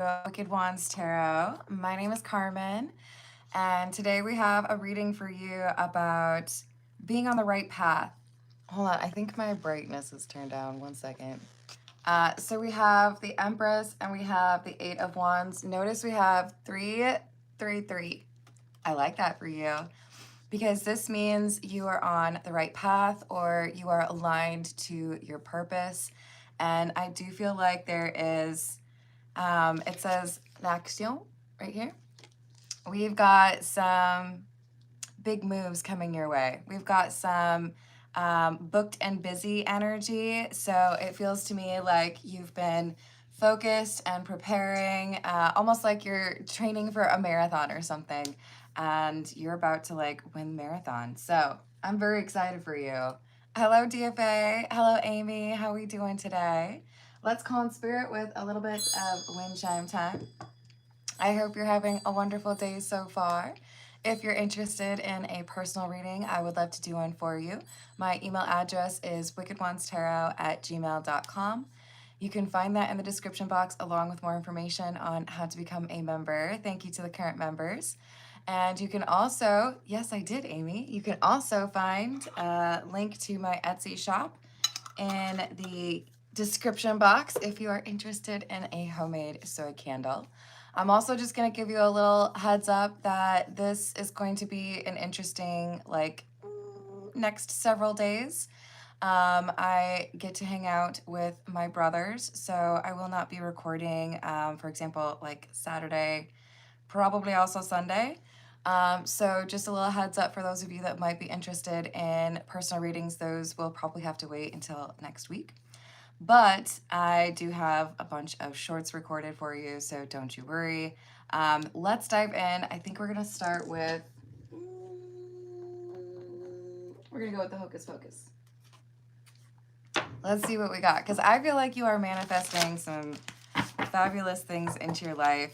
Wicked Wands Tarot. My name is Carmen, and today we have a reading for you about being on the right path. Hold on, I think my brightness is turned down. 1 second. So we have the Empress and we have the Eight of Wands. Notice we have 3, 3, 3. I like that for you because this means you are on the right path or you are aligned to your purpose. And I do feel like there is it says l'action right here. We've got some big moves coming your way. We've got some booked and busy energy. So it feels to me like you've been focused and preparing, almost like you're training for a marathon or something, and you're about to like win the marathon. So I'm very excited for you. Hello, DFA. Hello, Amy. How are we doing today? Let's call in spirit with a little bit of wind chime time. I hope you're having a wonderful day so far. If you're interested in a personal reading, I would love to do one for you. My email address is wickedwandstarot@gmail.com. You can find that in the description box along with more information on how to become a member. Thank you to the current members. And you can also, yes, I did, Amy. You can also find a link to my Etsy shop in the description box if you are interested in a homemade soy candle. I'm also just going to give you a little heads up that this is going to be an interesting, next several days. I get to hang out with my brothers, so I will not be recording, for example, like Saturday, probably also Sunday. So just a little heads up for those of you that might be interested in personal readings. Those will probably have to wait until next week. But I do have a bunch of shorts recorded for you, so don't you worry. Let's dive in. I think we're going to start with, we're going to go with the Hocus Pocus. Let's see what we got, because I feel like you are manifesting some fabulous things into your life.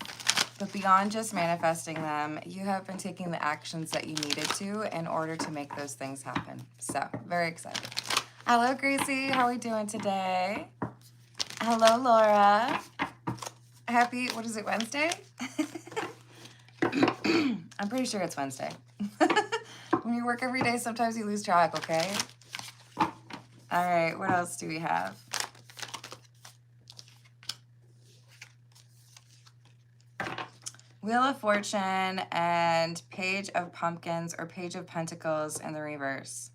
But beyond just manifesting them, you have been taking the actions that you needed to in order to make those things happen. So, very excited. Hello, Gracie. How are we doing today? Hello, Laura. Happy, what is it, Wednesday? I'm pretty sure it's Wednesday. When you work every day, sometimes you lose track, okay? All right, what else do we have? Wheel of Fortune and Page of Pumpkins or Page of Pentacles in the reverse.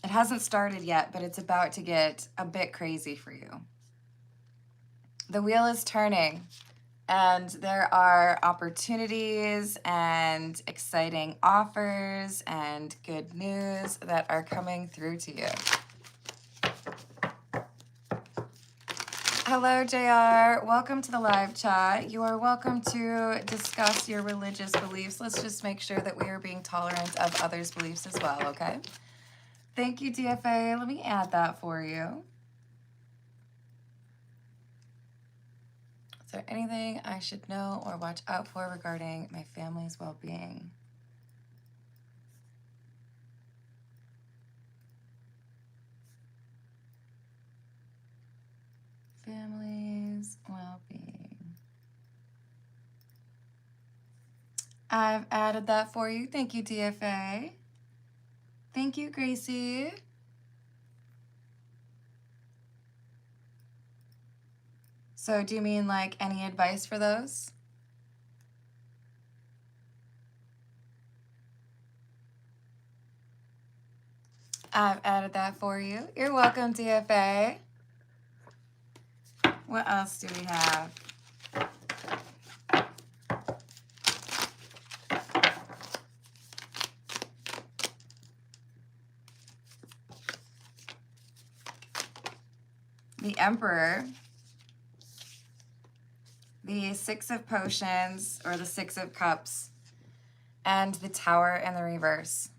It hasn't started yet, but it's about to get a bit crazy for you. The wheel is turning, and there are opportunities and exciting offers and good news that are coming through to you. Hello, JR. Welcome to the live chat. You are welcome to discuss your religious beliefs. Let's just make sure that we are being tolerant of others' beliefs as well, okay? Thank you, DFA. Let me add that for you. Is there anything I should know or watch out for regarding my family's well-being? Family's well-being. I've added that for you. Thank you, DFA. Thank you, Gracie. So do you mean like any advice for those? I've added that for you. You're welcome, DFA. What else do we have? The Emperor, the Six of Potions or the Six of Cups, and the Tower in the reverse.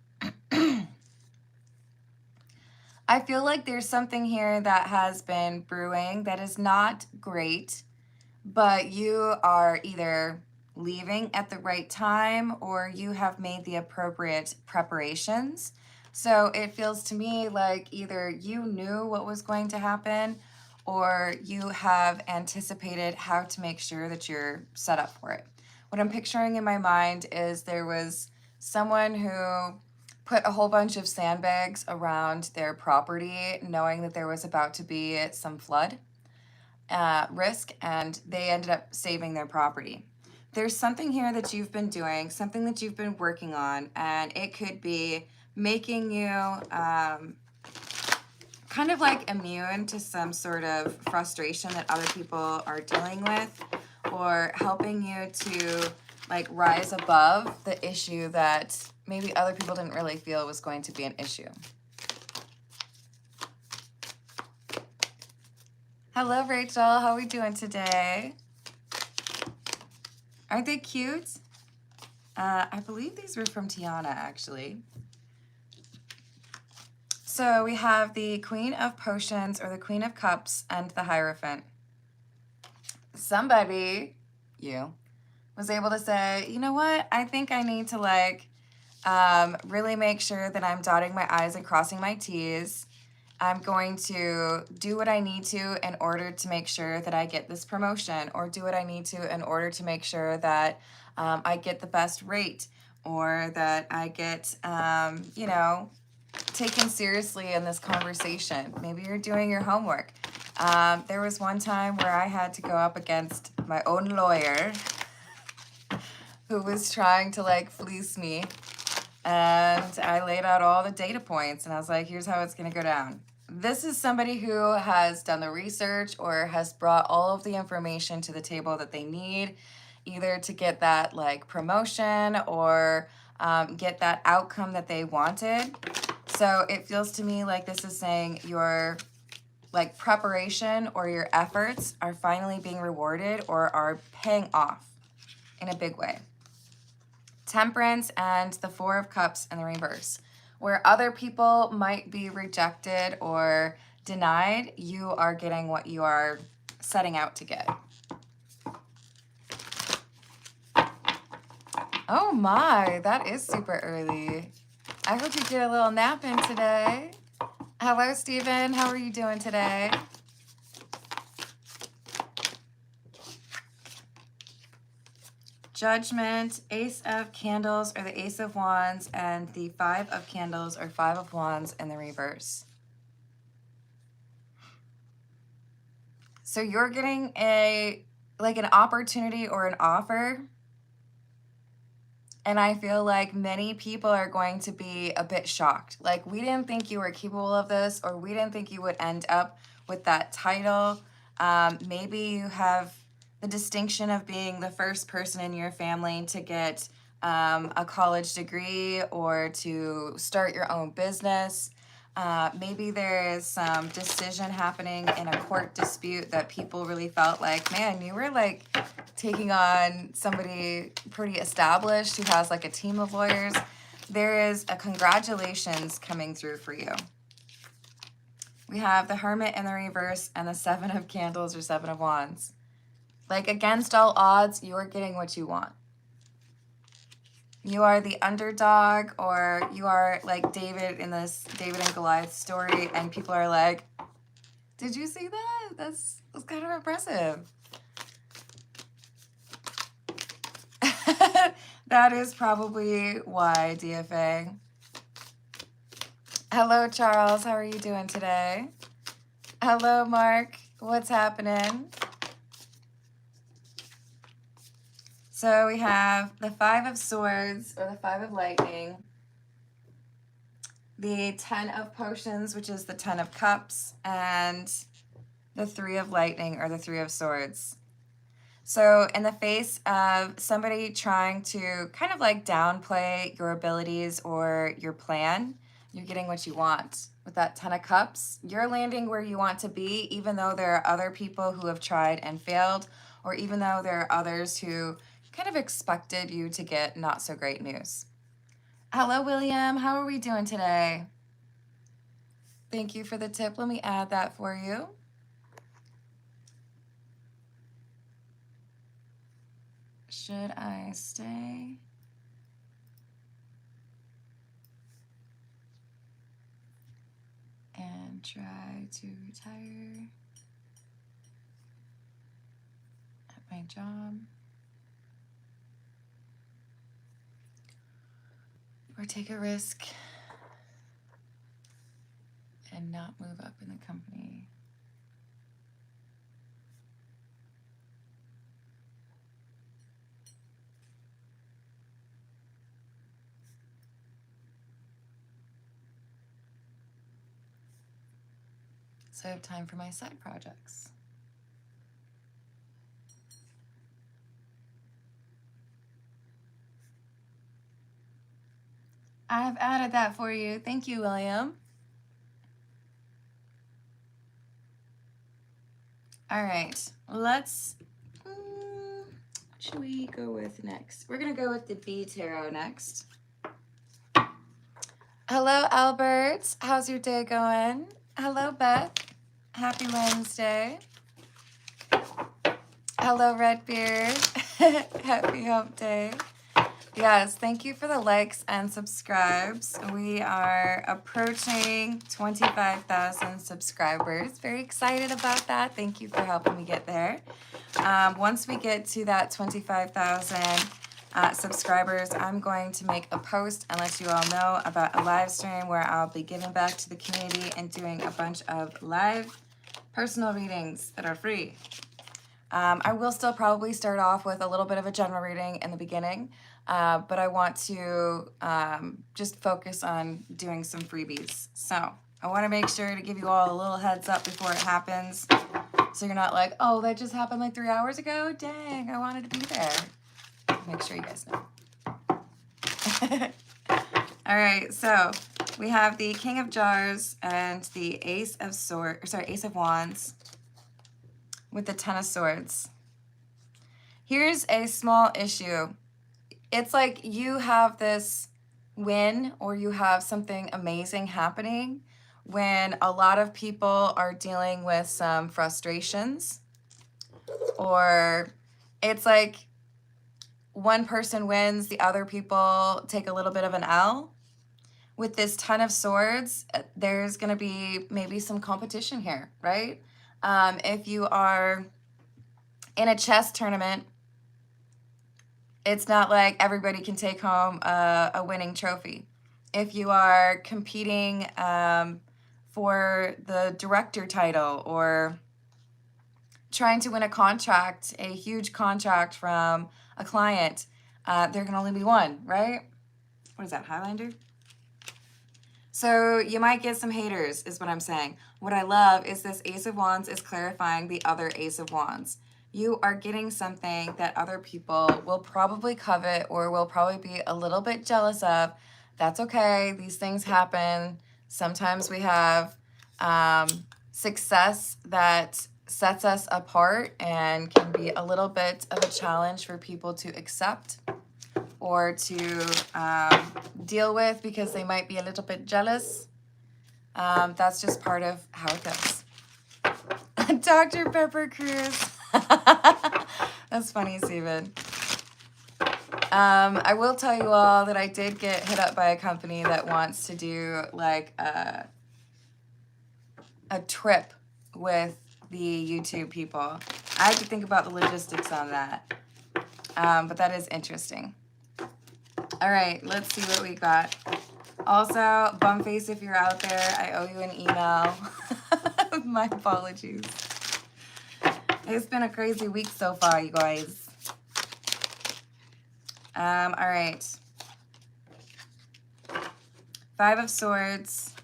I feel like there's something here that has been brewing that is not great, but you are either leaving at the right time or you have made the appropriate preparations. So it feels to me like either you knew what was going to happen or you have anticipated how to make sure that you're set up for it. What I'm picturing in my mind is there was someone who put a whole bunch of sandbags around their property, knowing that there was about to be some flood risk, and they ended up saving their property. There's something here that you've been doing, something that you've been working on, and it could be making you kind of like immune to some sort of frustration that other people are dealing with, or helping you to like rise above the issue that maybe other people didn't really feel was going to be an issue. Hello, Rachel. How are we doing today? Aren't they cute? I believe these were from Tiana, actually. So we have the Queen of Potions, or the Queen of Cups, and the Hierophant. Somebody, you, was able to say, you know what? I think I need to like really make sure that I'm dotting my I's and crossing my T's. I'm going to do what I need to in order to make sure that I get this promotion, or do what I need to in order to make sure that I get the best rate, or that I get, you know, taken seriously in this conversation. Maybe you're doing your homework. There was one time where I had to go up against my own lawyer who was trying to like fleece me. And I laid out all the data points and I was like, here's how it's going to go down. This is somebody who has done the research or has brought all of the information to the table that they need, either to get that like promotion or get that outcome that they wanted. So it feels to me like this is saying your like preparation or your efforts are finally being rewarded or are paying off in a big way. Temperance and the Four of Cups in the reverse. Where other people might be rejected or denied, you are getting what you are setting out to get. Oh my, that is super early. I hope you get a little nap in today. Hello, Stephen. How are you doing today? Judgment, Ace of Candles, or the Ace of Wands, and the Five of Candles, or Five of Wands in the reverse. So you're getting an opportunity or an offer, and I feel like many people are going to be a bit shocked. Like, we didn't think you were capable of this, or we didn't think you would end up with that title. Maybe you have the distinction of being the first person in your family to get a college degree or to start your own business. Maybe there is some decision happening in a court dispute that people really felt like, man, you were like taking on somebody pretty established who has like a team of lawyers. There is a congratulations coming through for you. We have the Hermit in the reverse and the Seven of Candles, or Seven of Wands. Like, against all odds, you're getting what you want. You are the underdog, or you are like David in this David and Goliath story, and people are like, did you see that? That's kind of impressive. That is probably why, DFA. Hello, Charles. How are you doing today? Hello, Mark. What's happening? So we have the Five of Swords, or the Five of Lightning, the Ten of Potions, which is the Ten of Cups, and the Three of Lightning, or the Three of Swords. So in the face of somebody trying to kind of like downplay your abilities or your plan, you're getting what you want. With that Ten of Cups, you're landing where you want to be, even though there are other people who have tried and failed, or even though there are others who kind of expected you to get not so great news. Hello, William. How are we doing today? Thank you for the tip. Let me add that for you. Should I stay? And try to retire? job, or take a risk and not move up in the company. So I have time for my side projects. I've added that for you. Thank you, William. All right, let's, what should we go with next? We're gonna go with the B Tarot next. Hello, Albert. How's your day going? Hello, Beth. Happy Wednesday. Hello, Redbeard. Happy Hump Day. Yes, thank you for the likes and subscribes. We are approaching 25,000 subscribers. Very excited about that. Thank you for helping me get there. Once we get to that 25,000 subscribers, I'm going to make a post and let you all know about a live stream where I'll be giving back to the community and doing a bunch of live personal readings that are free. I will still probably start off with a little bit of a general reading in the beginning, but I want to just focus on doing some freebies. So I want to make sure to give you all a little heads up before it happens, so you're not like, oh, that just happened like 3 hours ago? Dang, I wanted to be there. Make sure you guys know. All right, so we have the King of Jars and the Ace of Wands with the Ten of Swords. Here's a small issue. It's like you have this win or you have something amazing happening when a lot of people are dealing with some frustrations, or it's like one person wins, the other people take a little bit of an L. With this Ten of Swords, there's going to be maybe some competition here, right? If you are in a chess tournament, it's not like everybody can take home a winning trophy. If you are competing for the director title or trying to win a contract, a huge contract from a client, there can only be one, right? What is that, Highlander? So you might get some haters, is what I'm saying. What I love is this Ace of Wands is clarifying the other Ace of Wands. You are getting something that other people will probably covet or will probably be a little bit jealous of. That's okay. These things happen. Sometimes we have success that sets us apart and can be a little bit of a challenge for people to accept or to deal with because they might be a little bit jealous. That's just part of how it goes. Dr. Pepper Cruz. That's funny, Steven. I will tell you all that I did get hit up by a company that wants to do like a trip with the YouTube people. I have to think about the logistics on that. But that is interesting. All right, let's see what we got. Also, Bumface, if you're out there, I owe you an email. My apologies. It's been a crazy week so far, you guys. All right. Five of Swords.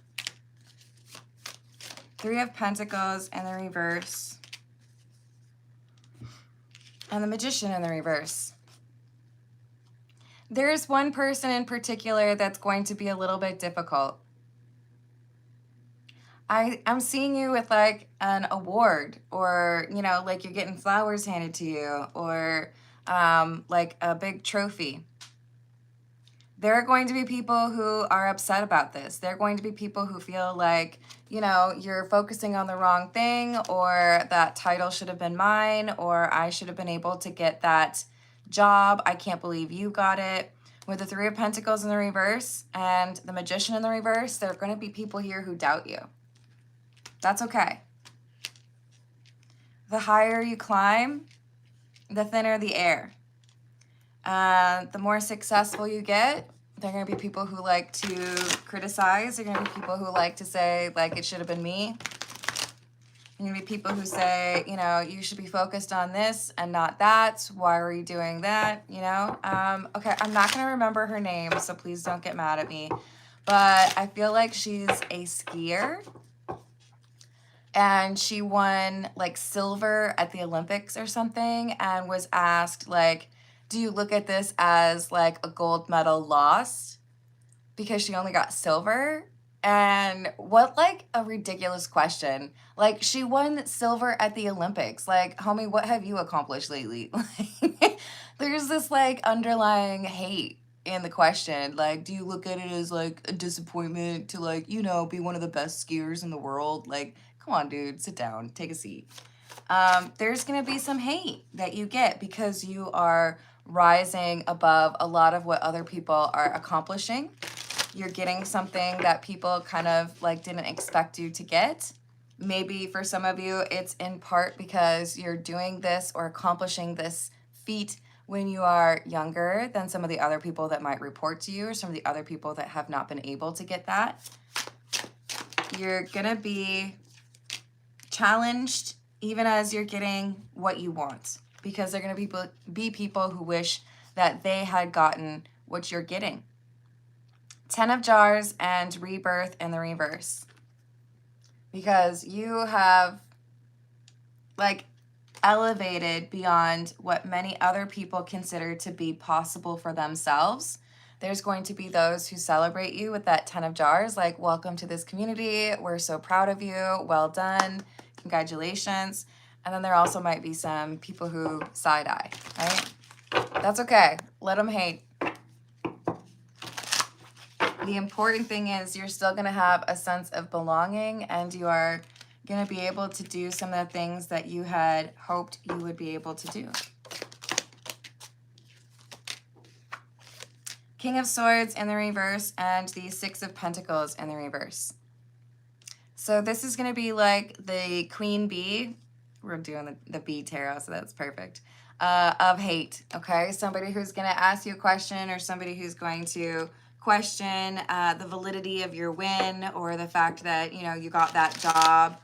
Three of Pentacles in the reverse. And the Magician in the reverse. There's one person in particular that's going to be a little bit difficult. I'm seeing you with like an award, or, you know, like you're getting flowers handed to you, or like a big trophy. There are going to be people who are upset about this. There are going to be people who feel like, you know, you're focusing on the wrong thing, or that title should have been mine, or I should have been able to get that job. I can't believe you got it. With the Three of Pentacles in the reverse and the Magician in the reverse, there are going to be people here who doubt you. That's okay. The higher you climb, the thinner the air. The more successful you get, there are going to be people who like to criticize. There are going to be people who like to say, like, it should have been me. There are going to be people who say, you know, you should be focused on this and not that. Why are you doing that? You know? Okay, I'm not going to remember her name, so please don't get mad at me. But I feel like she's a skier. And she won, like, silver at the Olympics or something and was asked, like, do you look at this as, like, a gold medal lost because she only got silver? And what, like, a ridiculous question. Like, she won silver at the Olympics. Like, homie, what have you accomplished lately? Like, there's this, like, underlying hate in the question. Like, do you look at it as, like, a disappointment to, like, you know, be one of the best skiers in the world? Like, come on, dude, sit down, take a seat. There's going to be some hate that you get because you are rising above a lot of what other people are accomplishing. You're getting something that people kind of like didn't expect you to get. Maybe for some of you, it's in part because you're doing this or accomplishing this feat when you are younger than some of the other people that might report to you or some of the other people that have not been able to get that. You're going to be challenged even as you're getting what you want, because they're going to be people who wish that they had gotten what you're getting. 10 of Jars and rebirth in the reverse, because you have like elevated beyond what many other people consider to be possible for themselves. There's going to be those who celebrate you with that 10 of Jars, like, welcome to this community. We're so proud of you. Well done. Congratulations. And then there also might be some people who side-eye, right? That's okay. Let them hate. The important thing is you're still going to have a sense of belonging, and you are going to be able to do some of the things that you had hoped you would be able to do. King of Swords in the reverse and the Six of Pentacles in the reverse. So this is going to be like the Queen Bee. We're doing the Bee Tarot, so that's perfect. Of hate, okay? Somebody who's going to ask you a question, or somebody who's going to question the validity of your win, or the fact that, you know, you got that job,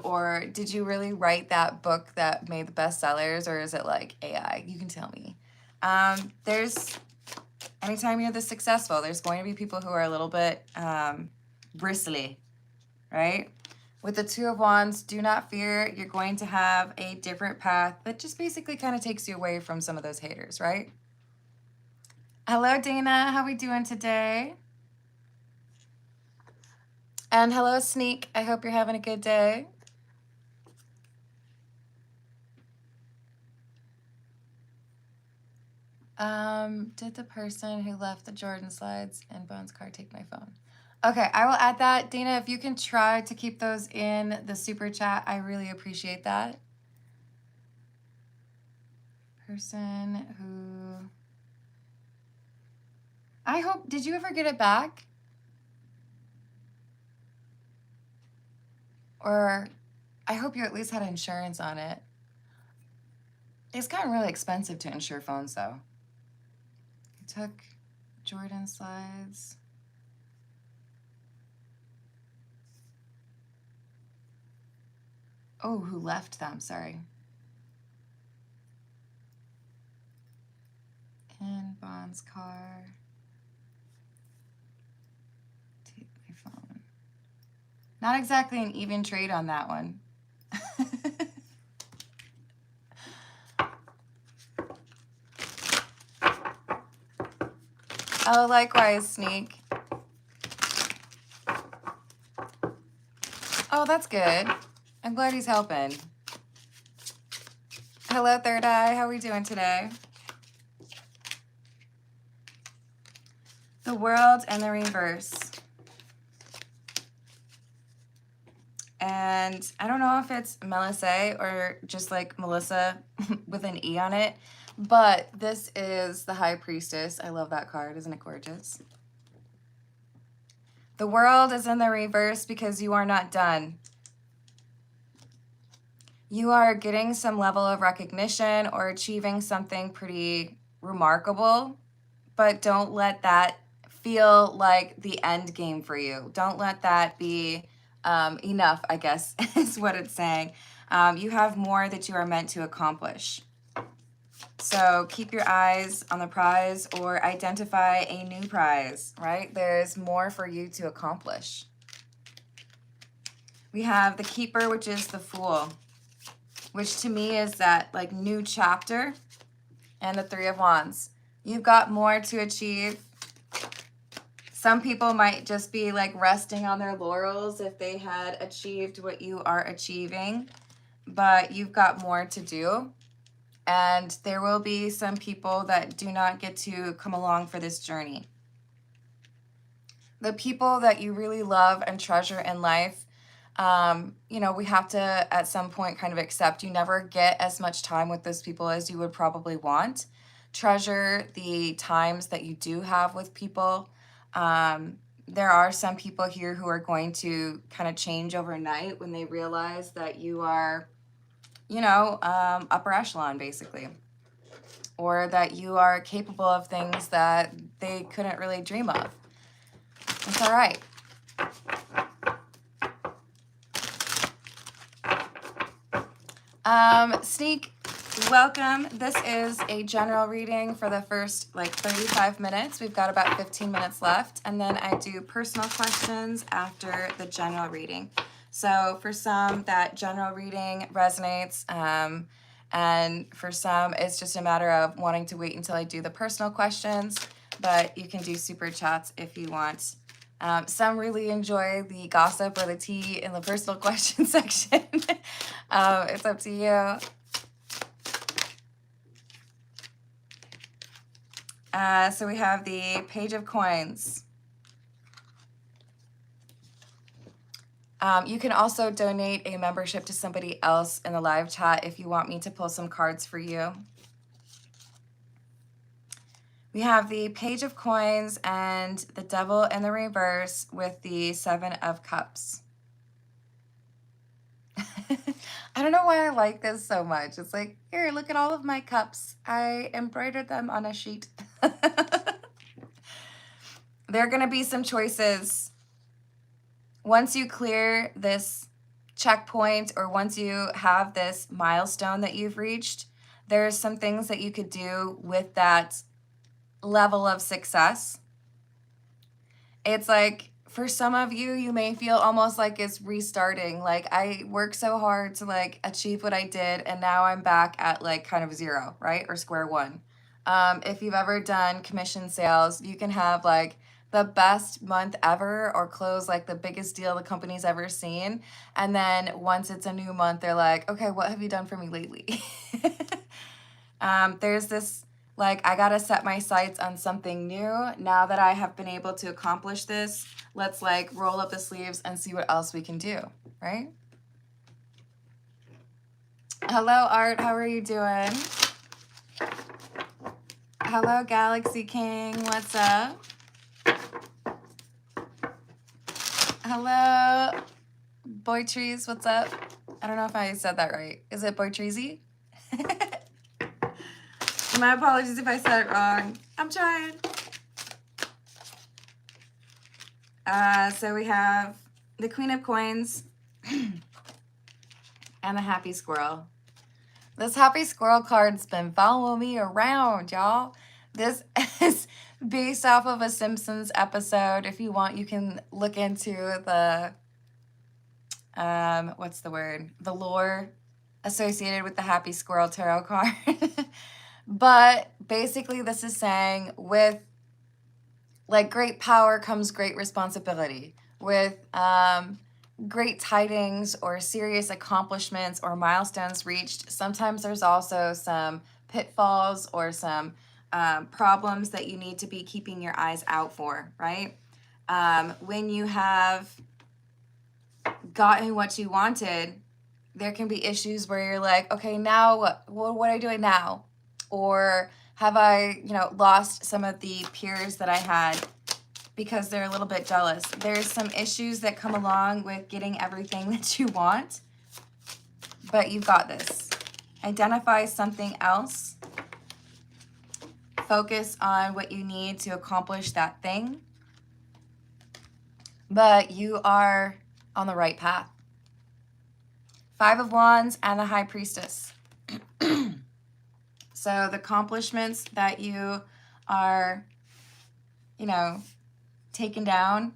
or did you really write that book that made the bestsellers, or is it like AI? You can tell me. Anytime you're this successful, there's going to be people who are a little bit bristly, right? With the Two of Wands, do not fear. You're going to have a different path that just basically kind of takes you away from some of those haters, right? Hello, Dana. How we doing today? And hello, Sneak. I hope you're having a good day. Did the person who left the Jordan slides in Bones' car take my phone? Okay, I will add that. Dana, if you can try to keep those in the super chat, I really appreciate that. Person who... I hope... Did you ever get it back? Or I hope you at least had insurance on it. It's gotten really expensive to insure phones, though. I took Jordan slides. Oh, who left them? Sorry. In Bond's car. Take my phone. Not exactly an even trade on that one. Oh, likewise, Sneak. Oh, that's good. I'm glad he's helping. Hello, Third Eye. How are we doing today? The World and the reverse. And I don't know if it's Melissa or just like Melissa with an E on it, but this is the High Priestess. I love that card. Isn't it gorgeous? The World is in the reverse because you are not done. you are getting some level of recognition or achieving something pretty remarkable, but don't let that feel like the end game for you. Don't let that be enough, I guess, is what it's saying. You have more that you are meant to accomplish. So keep your eyes on the prize or identify a new prize, right? There's more for you to accomplish. We have the Keeper, which is the Fool, which to me is that like new chapter, and the Three of Wands. You've got more to achieve. Some people might just be like resting on their laurels if they had achieved what you are achieving, but you've got more to do. And there will be some people that do not get to come along for this journey. The people that you really love and treasure in life, you know, we have to at some point kind of accept you never get as much time with those people as you would probably want. Treasure the times that you do have with people. There are some people here who are going to kind of change overnight when they realize that you are, you know, upper echelon basically, or that you are capable of things that they couldn't really dream of. It's all right. Sneak, welcome. This is a general reading for the first like 35 minutes. We've got about 15 minutes left, and then I do personal questions after the general reading. So for some, that general reading resonates, and for some, it's just a matter of wanting to wait until I do the personal questions, but you can do super chats if you want. Some really enjoy the gossip or the tea in the personal question section. It's up to you. So we have the Page of Coins. You can also donate a membership to somebody else in the live chat if you want me to pull some cards for you. We have the Page of Coins and the Devil in the reverse with the Seven of Cups. I don't know why I like this so much. It's like, here, look at all of my cups. I embroidered them on a sheet. There are going to be some choices. Once you clear this checkpoint, or once you have this milestone that you've reached, there's some things that you could do with that level of success. It's like, for some of you, you may feel almost like it's restarting. Like, I worked so hard to like achieve what I did, and now I'm back at like kind of zero, right? Or square one. If you've ever done commission sales, you can have like the best month ever or close like the biggest deal the company's ever seen. And then once it's a new month, they're like, okay, what have you done for me lately? There's this, like, I gotta set my sights on something new. Now that I have been able to accomplish this, let's like roll up the sleeves and see what else we can do, right? Hello, Art, how are you doing? Hello, Galaxy King, what's up? Hello, Boy Trees, what's up? I don't know if I said that right. Is it Boy Treesy? My apologies if I said it wrong. I'm trying. So we have the Queen of Coins and the Happy Squirrel. This Happy Squirrel card's been following me around, y'all. This is based off of a Simpsons episode. If you want, you can look into the, what's the word? The lore associated with the Happy Squirrel tarot card. But basically this is saying with like great power comes great responsibility. With great tidings or serious accomplishments or milestones reached, sometimes there's also some pitfalls or some problems that you need to be keeping your eyes out for, right? When you have gotten what you wanted, there can be issues where you're like, okay, now what are I doing now? Or have I, you know, lost some of the peers that I had because they're a little bit jealous? There's some issues that come along with getting everything that you want. but you've got this. Identify something else. Focus on what you need to accomplish that thing. But you are on the right path. 5 of Wands and the High Priestess. So the accomplishments that you are, you know, taking down,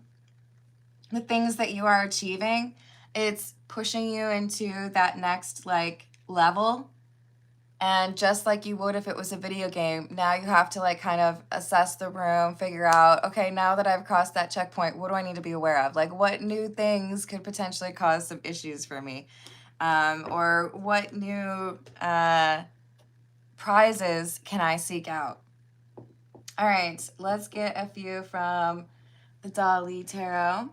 the things that you are achieving, it's pushing you into that next like level. And just like you would if it was a video game, now you have to like kind of assess the room, figure out, okay, now that I've crossed that checkpoint, what do I need to be aware of? Like what new things could potentially cause some issues for me? Or what new prizes can I seek out? All right, let's get a few from the Dali Tarot.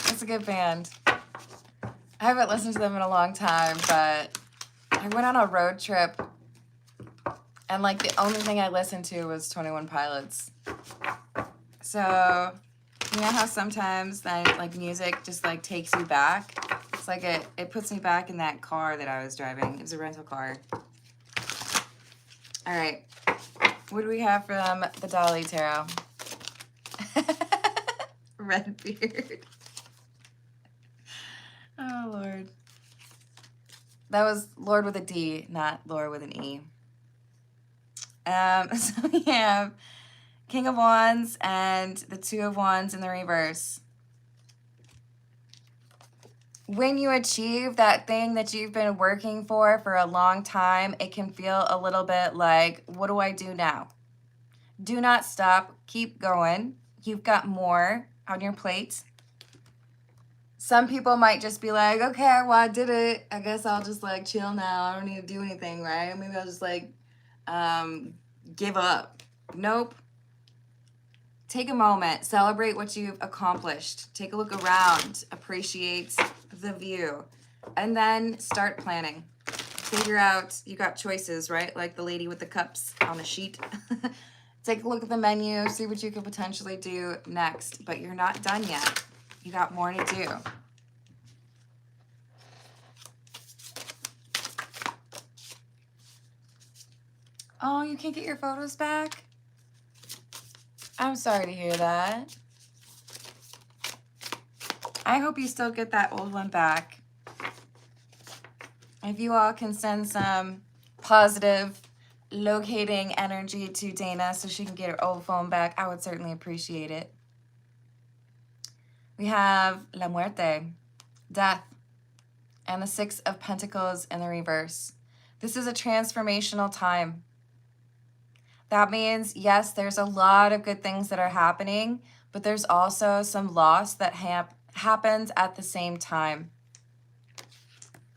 It's a good band. I haven't listened to them in a long time, but I went on a road trip and like the only thing I listened to was 21 Pilots. So you know how sometimes that like music just like takes you back? It's like it puts me back in that car that I was driving. It was a rental car. All right. What do we have from the Dali Tarot? Red beard. Oh, Lord. That was Lord with a D, not Lord with an E. So we have King of Wands and the 2 of Wands in the reverse. When you achieve that thing that you've been working for a long time, it can feel a little bit like, what do I do now? Do not stop. Keep going. You've got more on your plate. Some people might just be like, okay, well, I did it. I guess I'll just like chill now. I don't need to do anything, right? Maybe I'll just like give up. Nope. Take a moment. Celebrate what you've accomplished. Take a look around. Appreciate the view. And then start planning. Figure out, you got choices, right? Like the lady with the cups on the sheet. Take a look at the menu. See what you could potentially do next. But you're not done yet. You got more to do. Oh, you can't get your photos back? I'm sorry to hear that. I hope you still get that old one back. If you all can send some positive locating energy to Dana so she can get her old phone back, I would certainly appreciate it. We have La Muerte, death, and the 6 of Pentacles in the reverse. This is a transformational time. That means, yes, there's a lot of good things that are happening, but there's also some loss that happens at the same time.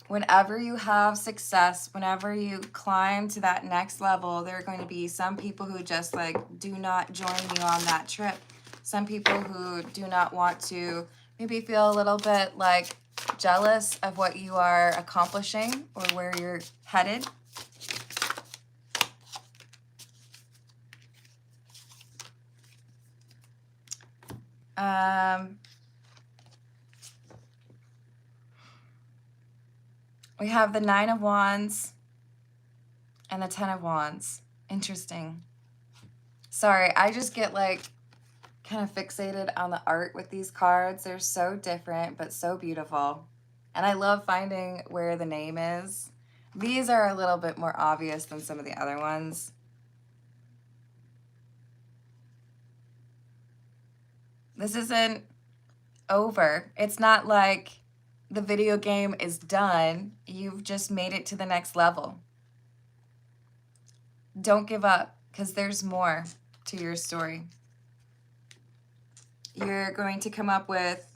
Whenever you have success, whenever you climb to that next level, there are going to be some people who just like do not join you on that trip. Some people who do not want to maybe feel a little bit like jealous of what you are accomplishing or where you're headed. We have the 9 of Wands and the 10 of Wands. Interesting. Sorry, I just get like kind of fixated on the art with these cards. They're so different, but so beautiful. And I love finding where the name is. These are a little bit more obvious than some of the other ones. This isn't over. It's not like the video game is done. You've just made it to the next level. Don't give up, because there's more to your story. You're going to come up with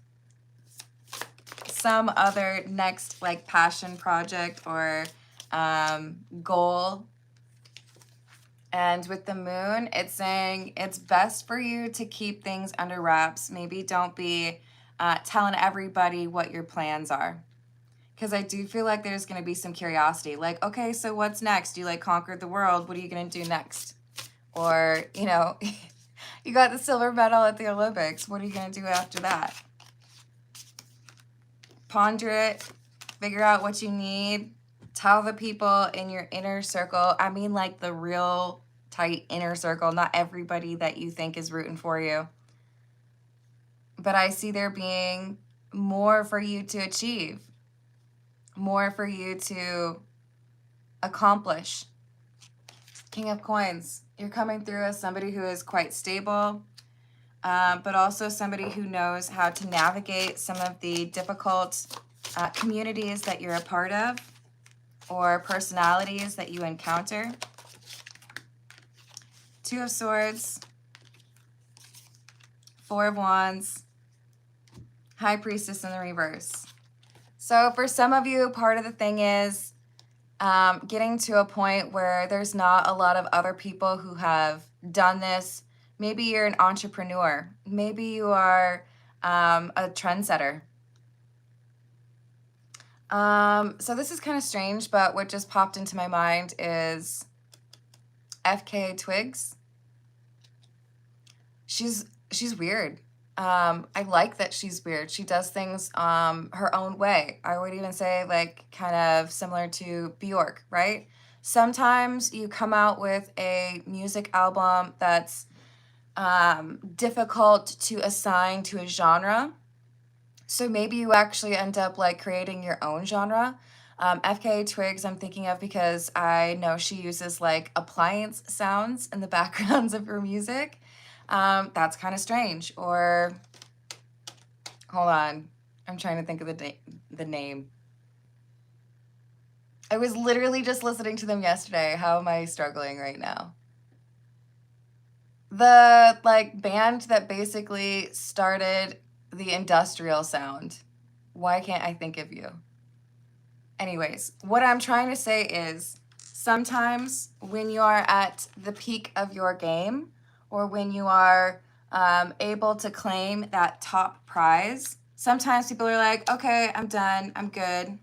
some other next like passion project or goal. And with the moon, it's saying it's best for you to keep things under wraps. Maybe don't be telling everybody what your plans are. Because I do feel like there's going to be some curiosity. Like, okay, so what's next? You like conquered the world. What are you going to do next? Or, you know, You got the silver medal at the Olympics. What are you going to do after that? Ponder it. Figure out what you need. Tell the people in your inner circle. I mean, like the real tight inner circle, not everybody that you think is rooting for you. But I see there being more for you to achieve, more for you to accomplish. King of Coins, you're coming through as somebody who is quite stable, but also somebody who knows how to navigate some of the difficult communities that you're a part of or personalities that you encounter. Two of Swords, Four of Wands, High Priestess in the reverse. So for some of you, part of the thing is getting to a point where there's not a lot of other people who have done this. Maybe you're an entrepreneur. Maybe you are a trendsetter. So this is kind of strange, but what just popped into my mind is FKA Twigs. She's weird. I like that she's weird. She does things her own way. I would even say like kind of similar to Bjork, right? Sometimes you come out with a music album that's difficult to assign to a genre. So maybe you actually end up like creating your own genre. FKA Twigs I'm thinking of because I know she uses like appliance sounds in the backgrounds of her music. That's kind of strange. Or, hold on, I'm trying to think of the name. I was literally just listening to them yesterday. How am I struggling right now? The like band that basically started the industrial sound. Why can't I think of you? Anyways, what I'm trying to say is sometimes when you are at the peak of your game, or when you are able to claim that top prize, sometimes people are like, okay, I'm done, I'm good.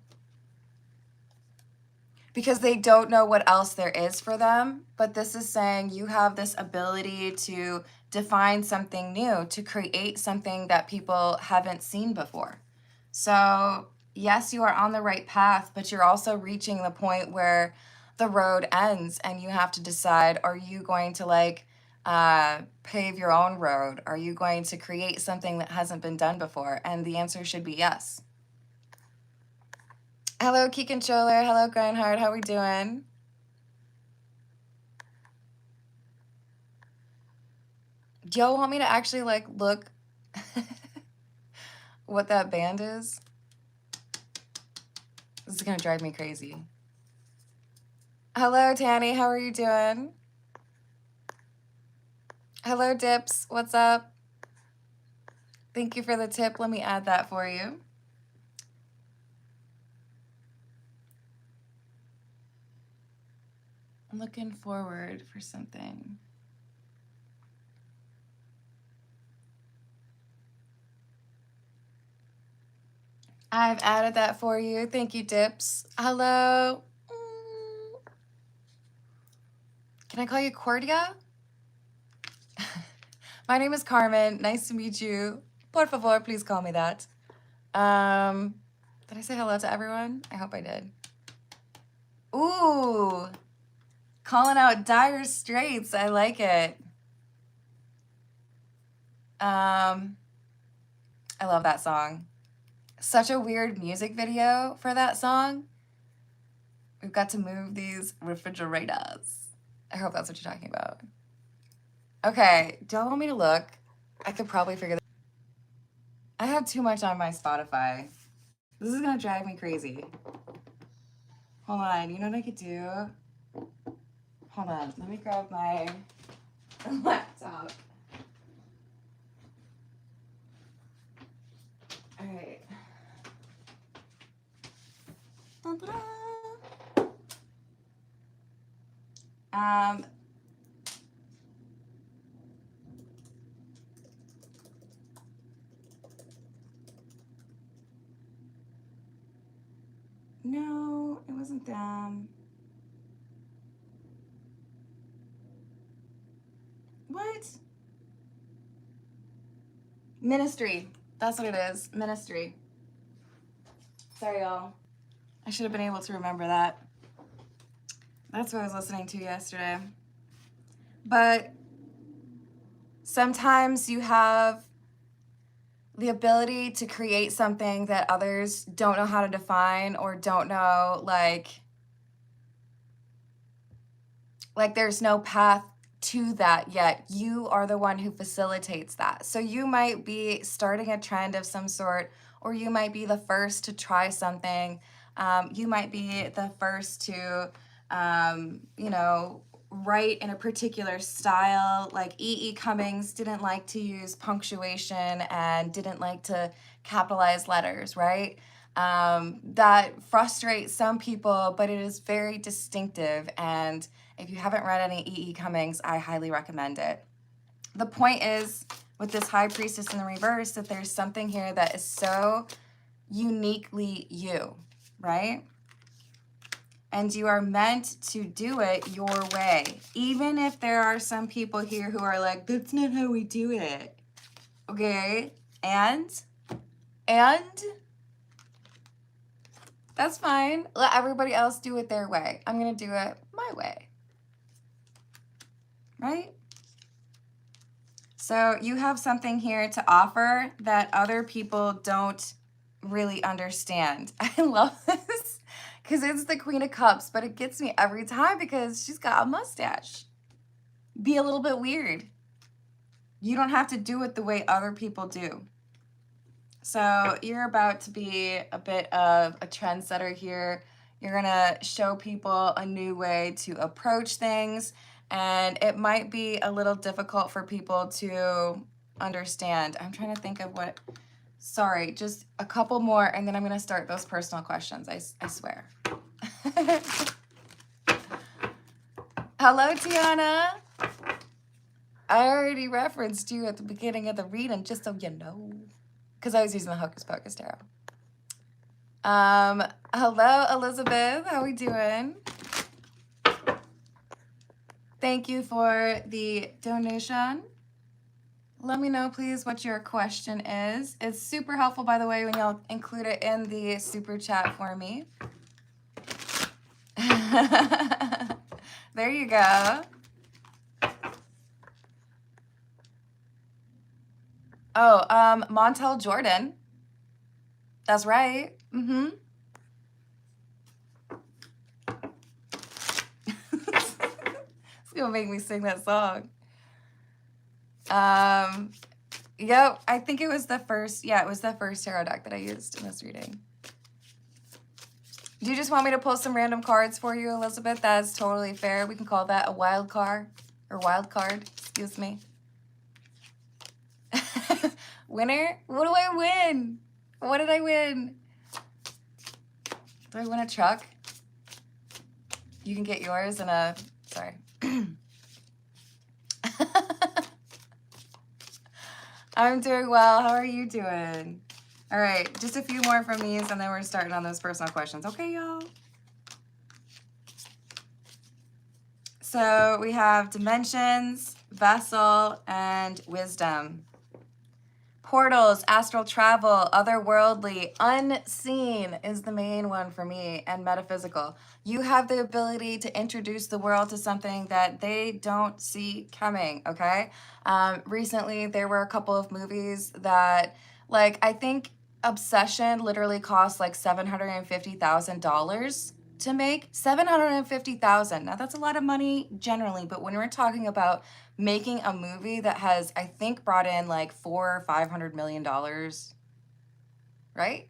Because they don't know what else there is for them. But this is saying you have this ability to define something new, to create something that people haven't seen before. So yes, you are on the right path, but you're also reaching the point where the road ends and you have to decide, are you going to like pave your own road? Are you going to create something that hasn't been done before? And the answer should be yes. Hello, Key Controller. Hello, Grindhard. How we doing? Do y'all want me to actually like look what that band is? This is gonna drive me crazy. Hello, Tanny. How are you doing? Hello, Dips. What's up? Thank you for the tip. Let me add that for you. I'm looking forward for something. I've added that for you. Thank you, Dips. Hello. Can I call you Cordia? My name is Carmen. Nice to meet you. Por favor, please call me that. Did I say hello to everyone? I hope I did. Ooh, calling out Dire Straits. I like it. I love that song. Such a weird music video for that song. We've got to move these refrigerators. I hope that's what you're talking about. Okay, do y'all want me to look? I could probably figure that. I have too much on my Spotify. This is gonna drive me crazy. Hold on, you know what I could do? Hold on, let me grab my laptop. All right. No, it wasn't them. What? Ministry. That's what it is. Ministry. Sorry, y'all. I should have been able to remember that. That's what I was listening to yesterday. But sometimes you have the ability to create something that others don't know how to define or don't know, like there's no path to that yet. You are the one who facilitates that. So you might be starting a trend of some sort, or you might be the first to try something. You might be the first to, write in a particular style. Like E.E. Cummings didn't like to use punctuation and didn't like to capitalize letters, right? That frustrates some people, but it is very distinctive. And if you haven't read any E.E. Cummings, I highly recommend it. The point is, with this High Priestess in the reverse, that there's something here that is so uniquely you, right? And you are meant to do it your way. Even if there are some people here who are like, that's not how we do it. Okay? And that's fine. Let everybody else do it their way. I'm going to do it my way. Right? So you have something here to offer that other people don't really understand. I love this because it's the Queen of Cups, but it gets me every time because she's got a mustache. Be a little bit weird. You don't have to do it the way other people do. So you're about to be a bit of a trendsetter here. You're going to show people a new way to approach things. And it might be a little difficult for people to understand. I'm trying to think of what... Sorry, just a couple more, and then I'm going to start those personal questions. I swear. Hello, Tiana. I already referenced you at the beginning of the reading, just so you know. Because I was using the Hocus Pocus Tarot. Hello, Elizabeth. How we doing? Thank you for the donation. Let me know, please, what your question is. It's super helpful, by the way, when y'all include it in the super chat for me. There you go. Oh, Montel Jordan. That's right. Mm-hmm. It's gonna make me sing that song. Yep, I think it was the first, it was the first tarot deck that I used in this reading. Do you just want me to pull some random cards for you, Elizabeth? That's totally fair. We can call that a wild card, or wild card, excuse me. Winner? What do I win? What did I win? Do I win a truck? You can get yours in a, sorry. I'm doing well. How are you doing? All right, just a few more from these, and then we're starting on those personal questions. Okay, y'all? So we have dimensions, vessel, and wisdom. Portals, astral travel, otherworldly, unseen is the main one for me, and metaphysical. You have the ability to introduce the world to something that they don't see coming, okay? Recently, there were a couple of movies that, like, I think Obsession literally cost like $750,000 to make. $750,000. Now, that's a lot of money generally, but when we're talking about making a movie that has, I think, brought in like $400 or $500 million, right?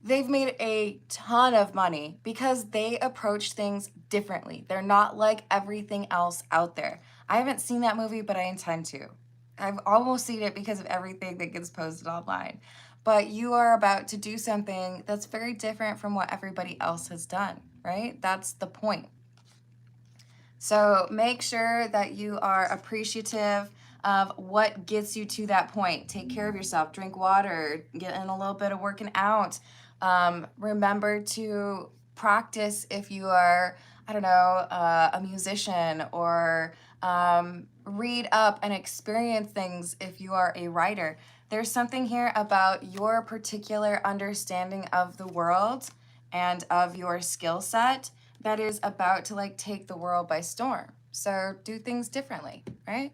They've made a ton of money because they approach things differently. They're not like everything else out there. I haven't seen that movie, but I intend to. I've almost seen it because of everything that gets posted online. But you are about to do something that's very different from what everybody else has done, right? That's the point. So make sure that you are appreciative of what gets you to that point. Take care of yourself, drink water, get in a little bit of working out. Remember to practice if you are, I don't know, a musician, or read up and experience things if you are a writer. There's something here about your particular understanding of the world and of your skill set that is about to like take the world by storm. So do things differently, right?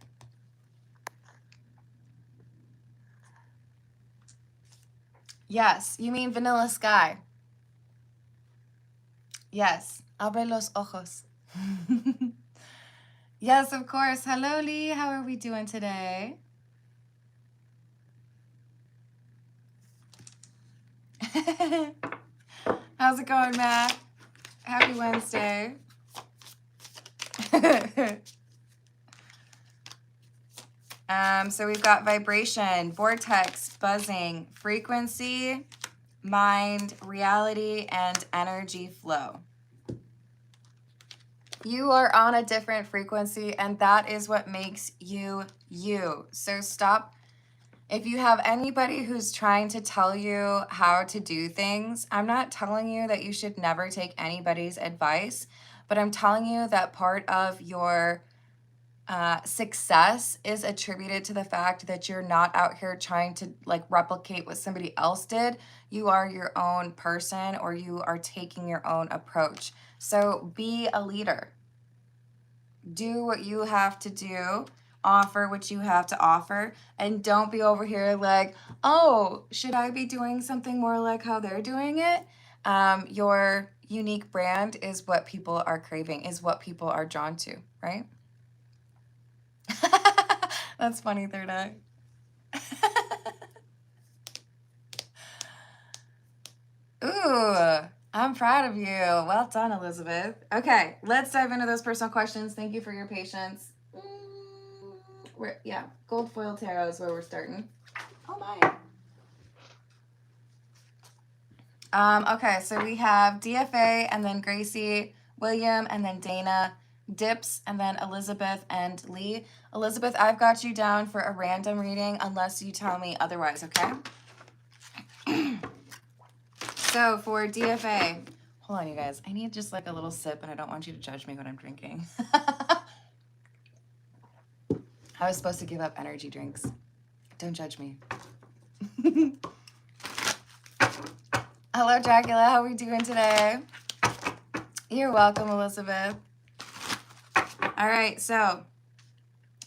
Yes, you mean Vanilla Sky. Yes, abre los ojos. Yes, of course. Hello, Lee. How are we doing today? How's it going, Matt? Happy Wednesday. So we've got vibration, vortex, buzzing, frequency, mind, reality, and energy flow. You are on a different frequency, and that is what makes you you. So stop. If you have anybody who's trying to tell you how to do things, I'm not telling you that you should never take anybody's advice, but I'm telling you that part of your success is attributed to the fact that you're not out here trying to like replicate what somebody else did. You are your own person, or you are taking your own approach. So be a leader. Do what you have to do. Offer what you have to offer, and don't be over here like, oh, should I be doing something more like how they're doing it? Your unique brand is what people are craving, is what people are drawn to, right? That's funny, third eye. Ooh, I'm proud of you. Well done, Elizabeth. Okay, let's dive into those personal questions. Thank you for your patience. Yeah, gold foil tarot is where we're starting. Oh my. Okay, so we have DFA and then Gracie, William and then Dana, Dips and then Elizabeth and Lee. Elizabeth, I've got you down for a random reading unless you tell me otherwise, okay? So for DFA, hold on, you guys. I need just like a little sip, and I don't want you to judge me when I'm drinking. I was supposed to give up energy drinks. Don't judge me. Hello, Dracula. How are we doing today? You're welcome, Elizabeth. All right, so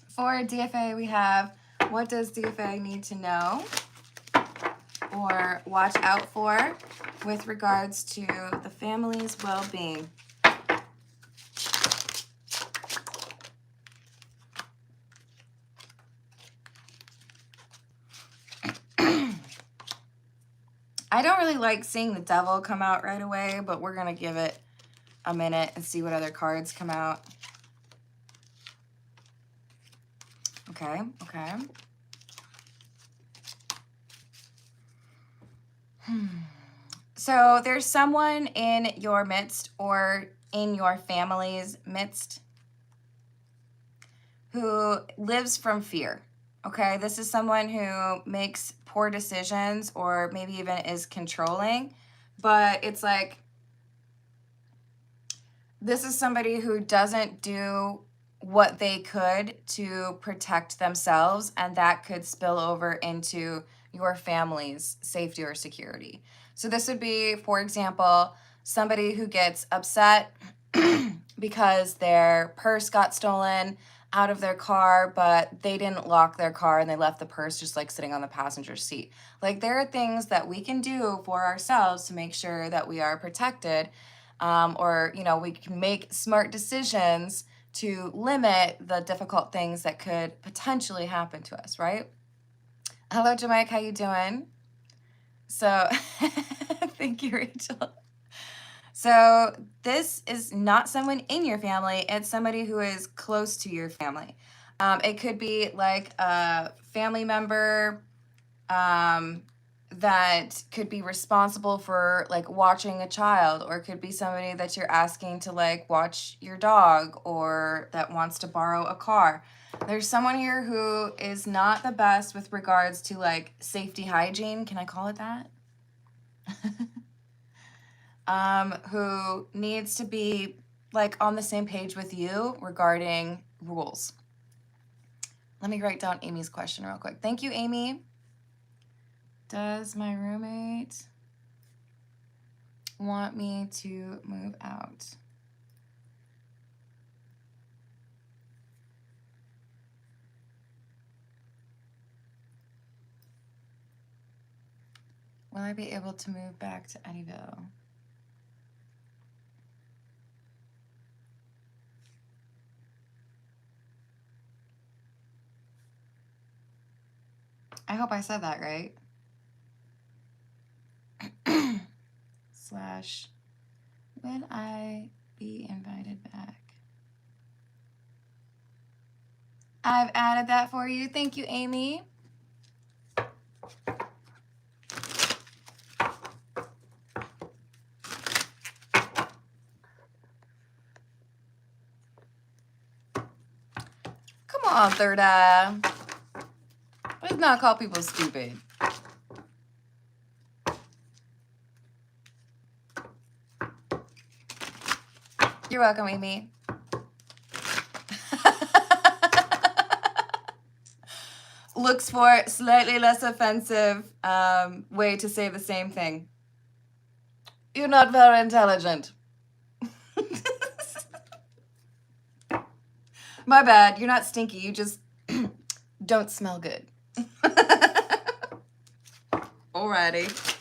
for DFA, we have, what does DFA need to know or watch out for with regards to the family's well-being? I don't really like seeing the devil come out right away, but we're going to give it a minute and see what other cards come out. Okay, okay. So there's someone in your midst or in your family's midst who lives from fear. Okay, this is someone who makes poor decisions or maybe even is controlling, but it's like this is somebody who doesn't do what they could to protect themselves, and that could spill over into your family's safety or security. So this would be, for example, somebody who gets upset because their purse got stolen out of their car, but they didn't lock their car and they left the purse just like sitting on the passenger seat. Like there are things that we can do for ourselves to make sure that we are protected, or, you know, we can make smart decisions to limit the difficult things that could potentially happen to us, right? Hello, Jamaica, how you doing? So, thank you, Rachel. So this is not someone in your family. It's somebody who is close to your family. It could be like a family member that could be responsible for like watching a child, or it could be somebody that you're asking to like watch your dog, or that wants to borrow a car. There's someone here who is not the best with regards to like safety hygiene. Can I call it that? Who needs to be like on the same page with you regarding rules. Let me write down Amy's question real quick. Thank you, Amy. Does my roommate want me to move out? Will I be able to move back to Eddyville? I hope I said that right. Slash, will I be invited back? I've added that for you. Thank you, Amy. Come on, third eye. Let's not call people stupid. You're welcome, Amy. Looks for slightly less offensive way to say the same thing. You're not very intelligent. My bad. You're not stinky. You just don't smell good. Alrighty.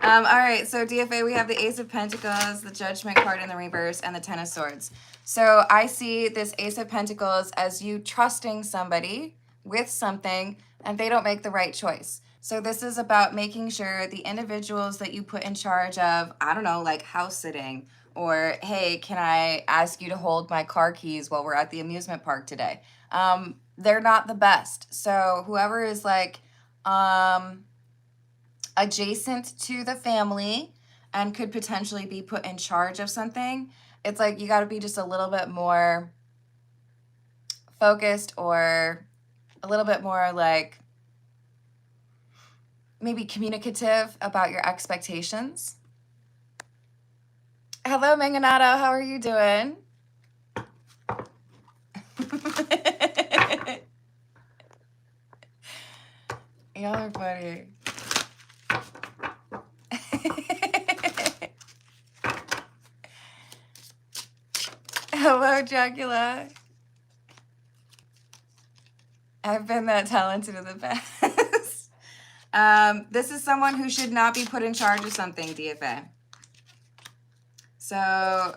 All right, so DFA, we have the Ace of Pentacles, the Judgment card in the reverse, and the Ten of Swords. So I see this Ace of Pentacles as you trusting somebody with something and they don't make the right choice. So this is about making sure the individuals that you put in charge of, I don't know, like house sitting, or hey, can I ask you to hold my car keys while we're at the amusement park today? They're not the best. So whoever is like adjacent to the family and could potentially be put in charge of something, it's like you got to be just a little bit more focused, or a little bit more like maybe communicative about your expectations. Hello, Mangonato. How are you doing? Y'all are funny. Hello, Dracula. I've been that talented in the past. This is someone who should not be put in charge of something, DFA. So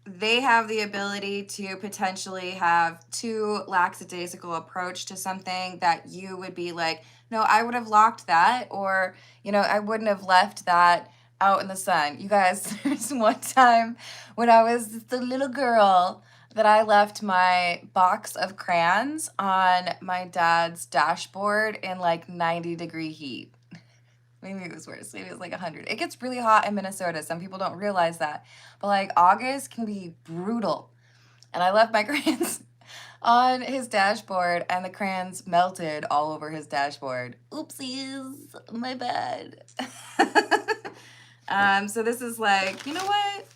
they have the ability to potentially have too lackadaisical approach to something that you would be like, no, I would have locked that, or, you know, I wouldn't have left that out in the sun. You guys, there's one time when I was just a little girl that I left my box of crayons on my dad's dashboard in like 90-degree heat. Maybe it was worse. Maybe it was like 100. It gets really hot in Minnesota. Some people don't realize that. But like August can be brutal. And I left my crayons on his dashboard and the crayons melted all over his dashboard. Oopsies, my bad. So this is like, you know what?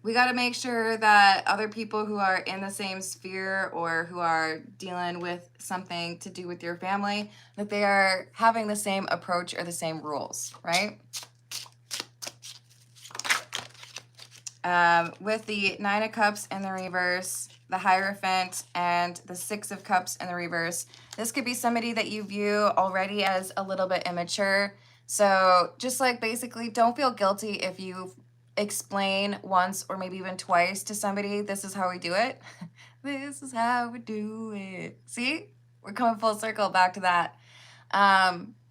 We got to make sure that other people who are in the same sphere or who are dealing with something to do with your family, that they are having the same approach or the same rules, right? With the Nine of Cups in the reverse, the Hierophant, and the Six of Cups in the reverse, this could be somebody that you view already as a little bit immature. So just like basically don't feel guilty if you explain once or maybe even twice to somebody, this is how we do it. This is how we do it. See? We're coming full circle back to that.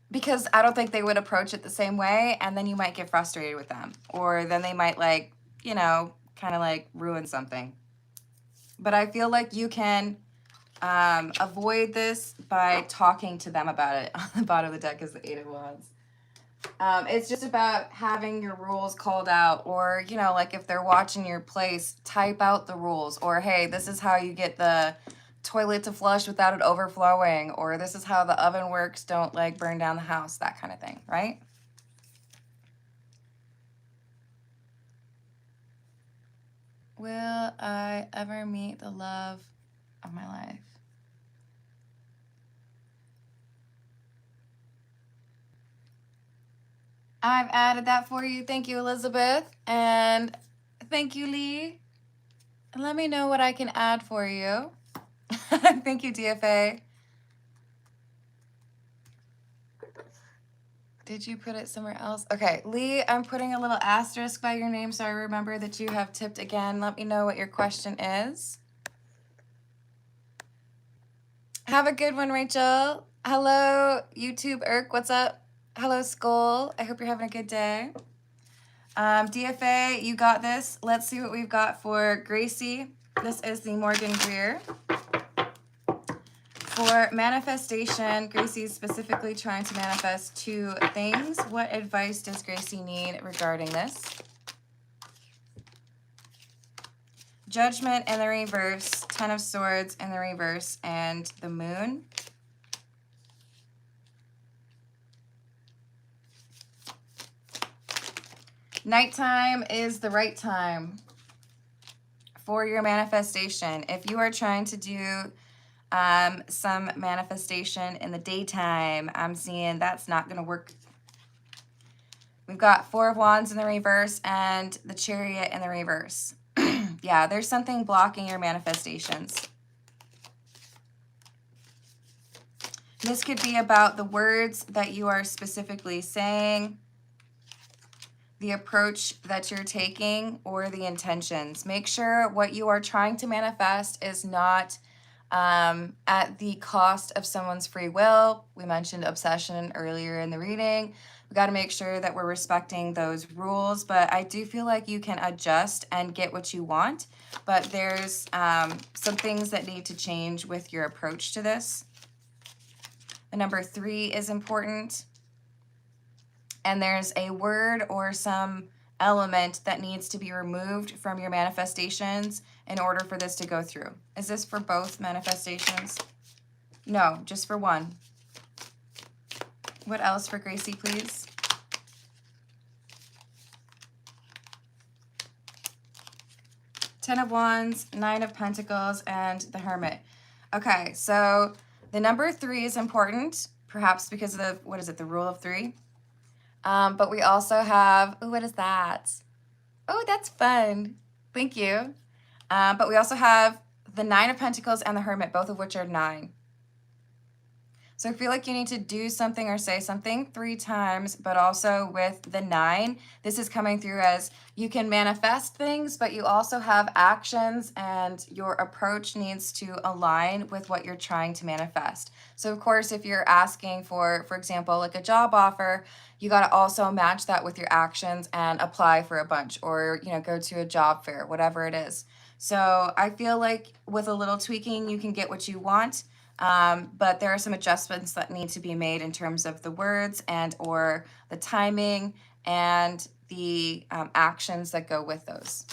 Because I don't think they would approach it the same way, and then you might get frustrated with them. Or then they might like, you know, kind of like ruin something. But I feel like you can avoid this by talking to them about it. On the bottom of the deck is the Eight of Wands. It's just about having your rules called out, or, you know, like if they're watching your place, type out the rules, or hey, this is how you get the toilet to flush without it overflowing, or this is how the oven works, don't like burn down the house, that kind of thing, right? Will I ever meet the love of my life? I've added that for you. Thank you, Elizabeth. And thank you, Lee. Let me know what I can add for you. Thank you, DFA. Did you put it somewhere else? Okay, Lee, I'm putting a little asterisk by your name so I remember that you have tipped again. Let me know what your question is. Have a good one, Rachel. Hello, YouTube Irk. What's up? Hello, Skull. I hope you're having a good day. DFA, you got this. Let's see what we've got for Gracie. This is the Morgan Greer. For manifestation, Gracie's specifically trying to manifest 2 things. What advice does Gracie need regarding this? Judgment in the reverse, 10 of Swords in the reverse, and the Moon. Nighttime is the right time for your manifestation. If you are trying to do some manifestation in the daytime, I'm seeing that's not going to work. We've got 4 of Wands in the reverse and the Chariot in the reverse. Yeah, there's something blocking your manifestations. This could be about the words that you are specifically saying, the approach that you're taking, or the intentions. Make sure what you are trying to manifest is not at the cost of someone's free will. We mentioned obsession earlier in the reading. We got to make sure that we're respecting those rules, but I do feel like you can adjust and get what you want, but there's some things that need to change with your approach to this. The number 3 is important, and there's a word or some element that needs to be removed from your manifestations in order for this to go through. Is this for both manifestations? No, just for one. What else for Gracie, please? Ten of Wands, 9 of Pentacles, and the Hermit. Okay, so the number 3 is important, perhaps because of the, what is it, the rule of 3? But we also have, oh, what is that? Oh, that's fun. Thank you. But we also have the 9 of Pentacles and the Hermit, both of which are 9. So I feel like you need to do something or say something 3 times, but also with the 9, this is coming through as you can manifest things, but you also have actions, and your approach needs to align with what you're trying to manifest. So of course, if you're asking for example, like a job offer, you got to also match that with your actions and apply for a bunch, or, you know, go to a job fair, whatever it is. So I feel like with a little tweaking, you can get what you want. But there are some adjustments that need to be made in terms of the words and or the timing and the actions that go with those.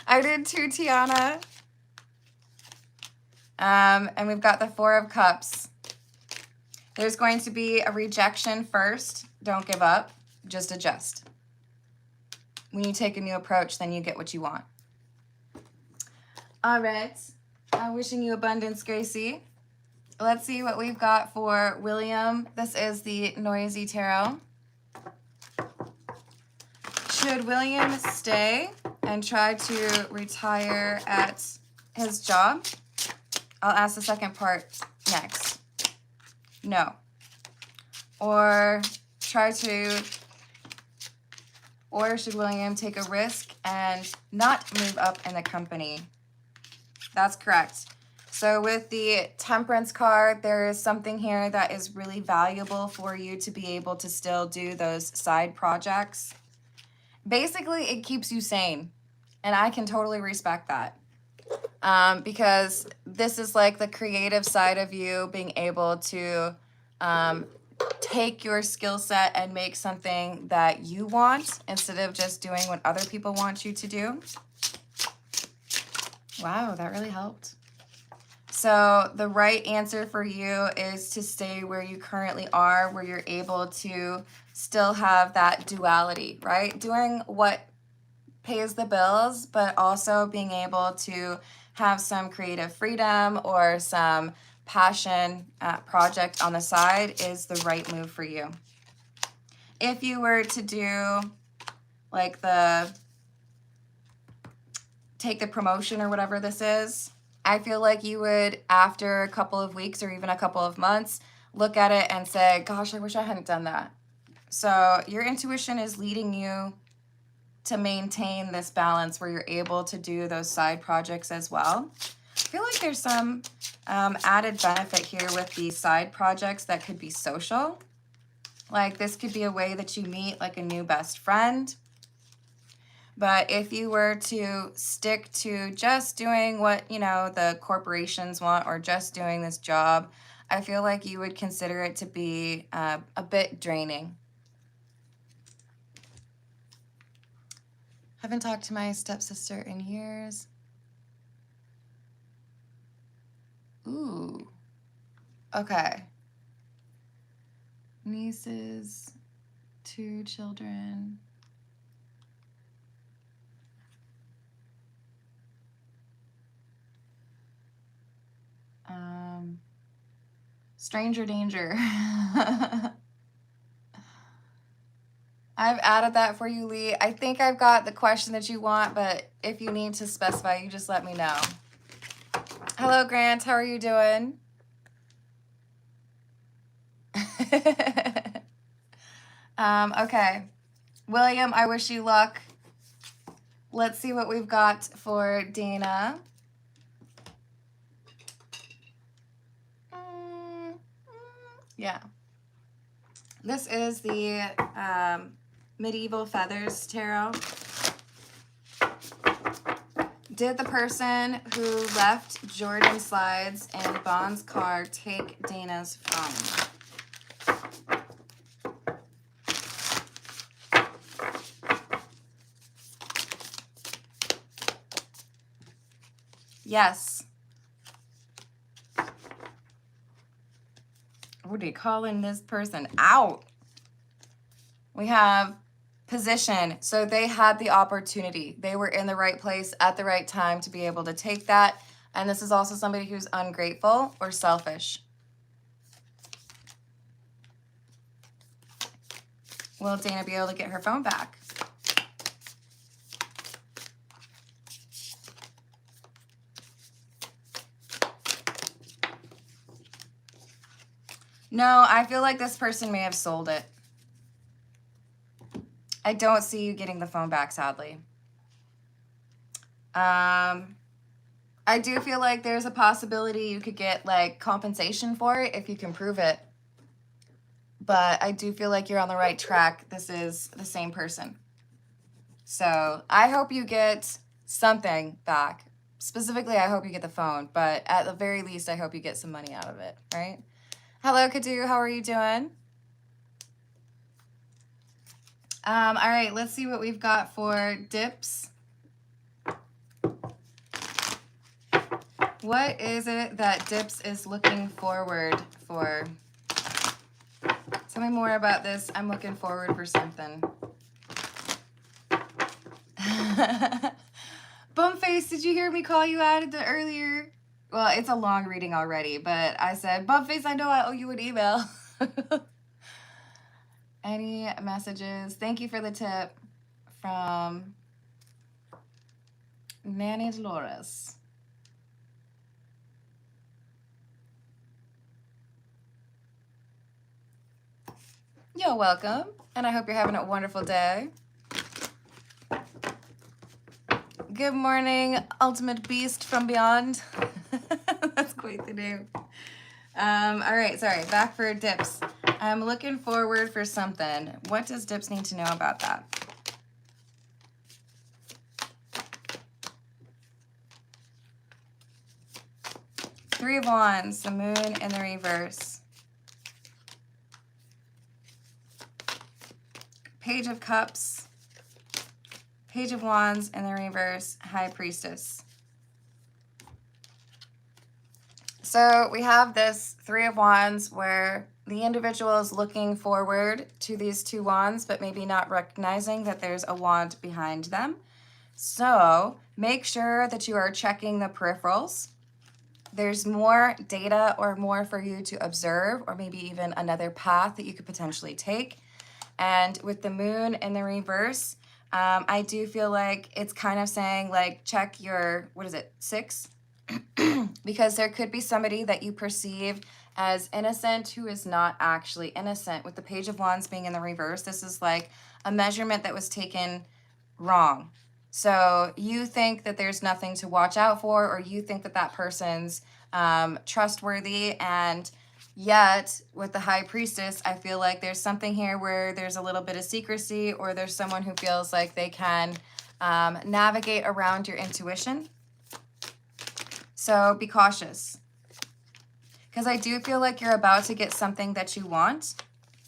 I did too, Tiana. And we've got the 4 of Cups. There's going to be a rejection first. Don't give up. Just adjust. When you take a new approach, then you get what you want. All right, I'm wishing you abundance, Gracie. Let's see what we've got for William. This is the Noisy Tarot. Should William stay and try to retire at his job? I'll ask the second part next. No. Or should William take a risk and not move up in the company? That's correct. So with the Temperance card, there is something here that is really valuable for you to be able to still do those side projects. Basically, it keeps you sane, and I can totally respect that. Because this is like the creative side of you being able to take your skill set and make something that you want instead of just doing what other people want you to do. Wow, that really helped. So the right answer for you is to stay where you currently are, where you're able to still have that duality, right? Doing what pays the bills, but also being able to have some creative freedom or some passion project on the side is the right move for you. If you were to do like take the promotion or whatever this is, I feel like you would, after a couple of weeks or even a couple of months, look at it and say, gosh, I wish I hadn't done that. So your intuition is leading you to maintain this balance where you're able to do those side projects as well. I feel like there's some added benefit here with these side projects that could be social. Like this could be a way that you meet like a new best friend. But if you were to stick to just doing what, you know, the corporations want or just doing this job, I feel like you would consider it to be a bit draining. Haven't talked to my stepsister in years. Ooh. Okay. Nieces, 2 children. Stranger danger. I've added that for you, Lee. I think I've got the question that you want, but if you need to specify, you just let me know. Hello, Grant. How are you doing? Okay. William, I wish you luck. Let's see what we've got for Dana. Yeah. This is the Medieval Feathers Tarot. Did the person who left Jordan slides and Bond's car take Dana's phone? Yes. What are you calling this person out? We have position. So they had the opportunity. They were in the right place at the right time to be able to take that. And this is also somebody who's ungrateful or selfish. Will Dana be able to get her phone back? No, I feel like this person may have sold it. I don't see you getting the phone back, sadly. I do feel like there's a possibility you could get like compensation for it if you can prove it. But I do feel like you're on the right track. This is the same person. So I hope you get something back. Specifically, I hope you get the phone. But at the very least, I hope you get some money out of it, right? Hello, Kadu. How are you doing? All right, let's see what we've got for Dips. What is it that Dips is looking forward for? Tell me more about this. I'm looking forward for something. Bumface, did you hear me call you out at the earlier? Well, it's a long reading already, but I said, Bumface, I know I owe you an email. Any messages? Thank you for the tip from Nanny Dolores. You're welcome, and I hope you're having a wonderful day. Good morning, Ultimate Beast from Beyond. That's quite the name. All right, sorry, back for Dips. I'm looking forward for something. What does Dips need to know about that? Three of Wands, the Moon in the reverse. Page of Cups, Page of Wands in the reverse, High Priestess. So we have this Three of Wands where the individual is looking forward to these two wands, but maybe not recognizing that there's a wand behind them. So make sure that you are checking the peripherals. there's more data or more for you to observe, or maybe even another path that you could potentially take. And with the moon in the reverse, I do feel like it's kind of saying, like, check your, what is it, 6? Because there could be somebody that you perceive as innocent who is not actually innocent. With the Page of Wands being in the reverse, this is like a measurement that was taken wrong. So you think that there's nothing to watch out for, or you think that that person's trustworthy, and yet with the High Priestess, I feel like there's something here where there's a little bit of secrecy, or there's someone who feels like they can navigate around your intuition. So be cautious, because I do feel like you're about to get something that you want,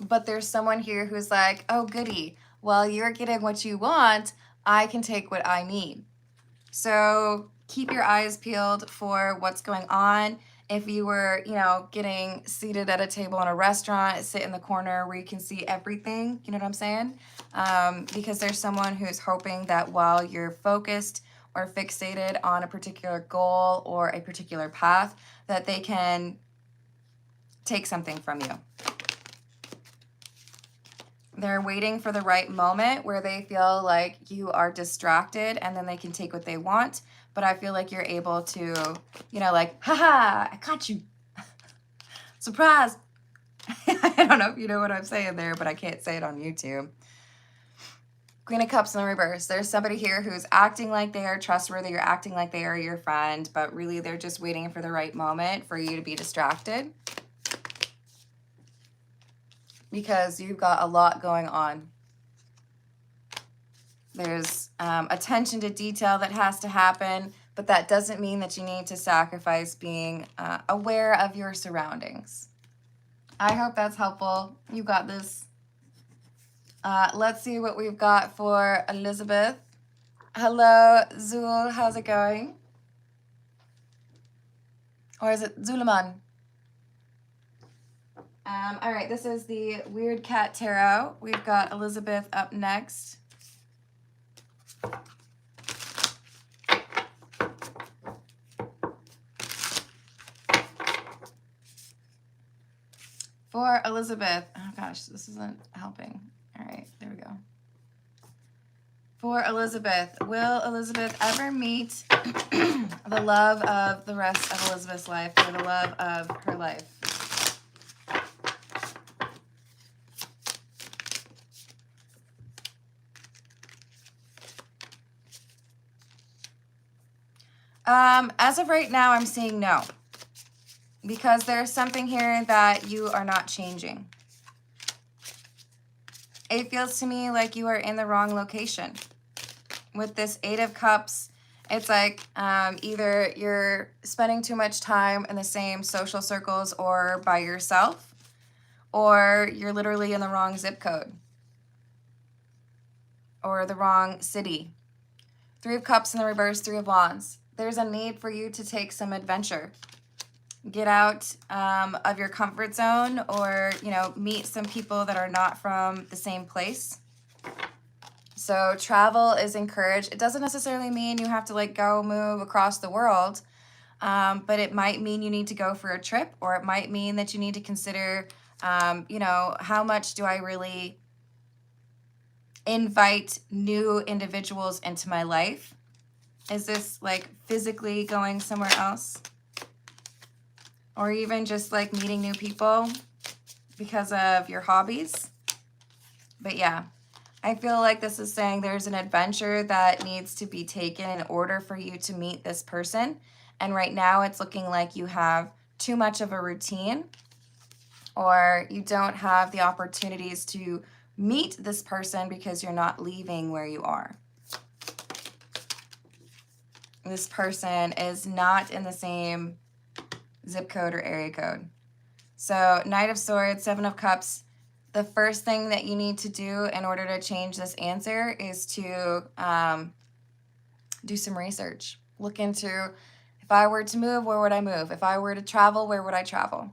but there's someone here who's like, oh goody, well, you're getting what you want, I can take what I need. So keep your eyes peeled for what's going on. If you were, you know, getting seated at a table in a restaurant, sit in the corner where you can see everything, you know what I'm saying? Because there's someone who's hoping that while you're focused or fixated on a particular goal or a particular path, that they can take something from you. They're waiting for the right moment where they feel like you are distracted, and then they can take what they want. But I feel like you're able to, you know, like, haha, I caught you. Surprise. I don't know if you know what I'm saying there, but I can't say it on YouTube. Queen of Cups in the reverse. There's somebody here who's acting like they are trustworthy, or acting like they are your friend, but really they're just waiting for the right moment for you to be distracted, because you've got a lot going on. There's attention to detail that has to happen, but that doesn't mean that you need to sacrifice being aware of your surroundings. I hope that's helpful. You got this. Let's see what we've got for Elizabeth. Hello, Zul. How's it going? Or is it Zuleman? All right, this is the Weird Cat Tarot. We've got Elizabeth up next. For Elizabeth, oh gosh, this isn't helping. All right, there we go. For Elizabeth, will Elizabeth ever meet the love of the rest of Elizabeth's life, or the love of her life? As of right now, I'm seeing no, because there's something here that you are not changing. It feels to me like you are in the wrong location. With this 8 of Cups, it's like either you're spending too much time in the same social circles or by yourself, or you're literally in the wrong zip code or the wrong city. 3 of Cups in the reverse, 3 of Wands. There's a need for you to take some adventure. Get out of your comfort zone, or, you know, meet some people that are not from the same place. So travel is encouraged. It doesn't necessarily mean you have to like go move across the world, but it might mean you need to go for a trip, or it might mean that you need to consider, you know, how much do I really invite new individuals into my life? Is this like physically going somewhere else? Or even just like meeting new people because of your hobbies? But yeah, I feel like this is saying there's an adventure that needs to be taken in order for you to meet this person. And right now it's looking like you have too much of a routine, or you don't have the opportunities to meet this person because you're not leaving where you are. This person is not in the same zip code or area code. So Knight of Swords, 7 of Cups. The first thing that you need to do in order to change this answer is to do some research. Look into, if I were to move, where would I move? If I were to travel, where would I travel?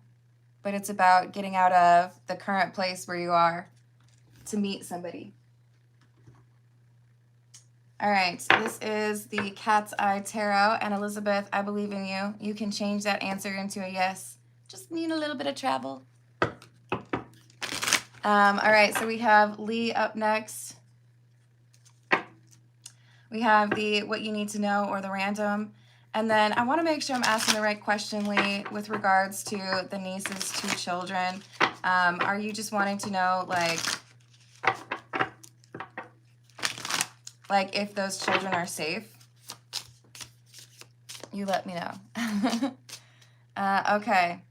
But it's about getting out of the current place where you are to meet somebody. All right, this is the Cat's Eye Tarot, and Elizabeth, I believe in you. You can change that answer into a yes. Just need a little bit of travel. All right, so we have Lee up next. We have the what you need to know or the random. And then I want to make sure I'm asking the right question, Lee, with regards to the niece's 2 children. Are you just wanting to know, like if those children are safe? You let me know. Okay.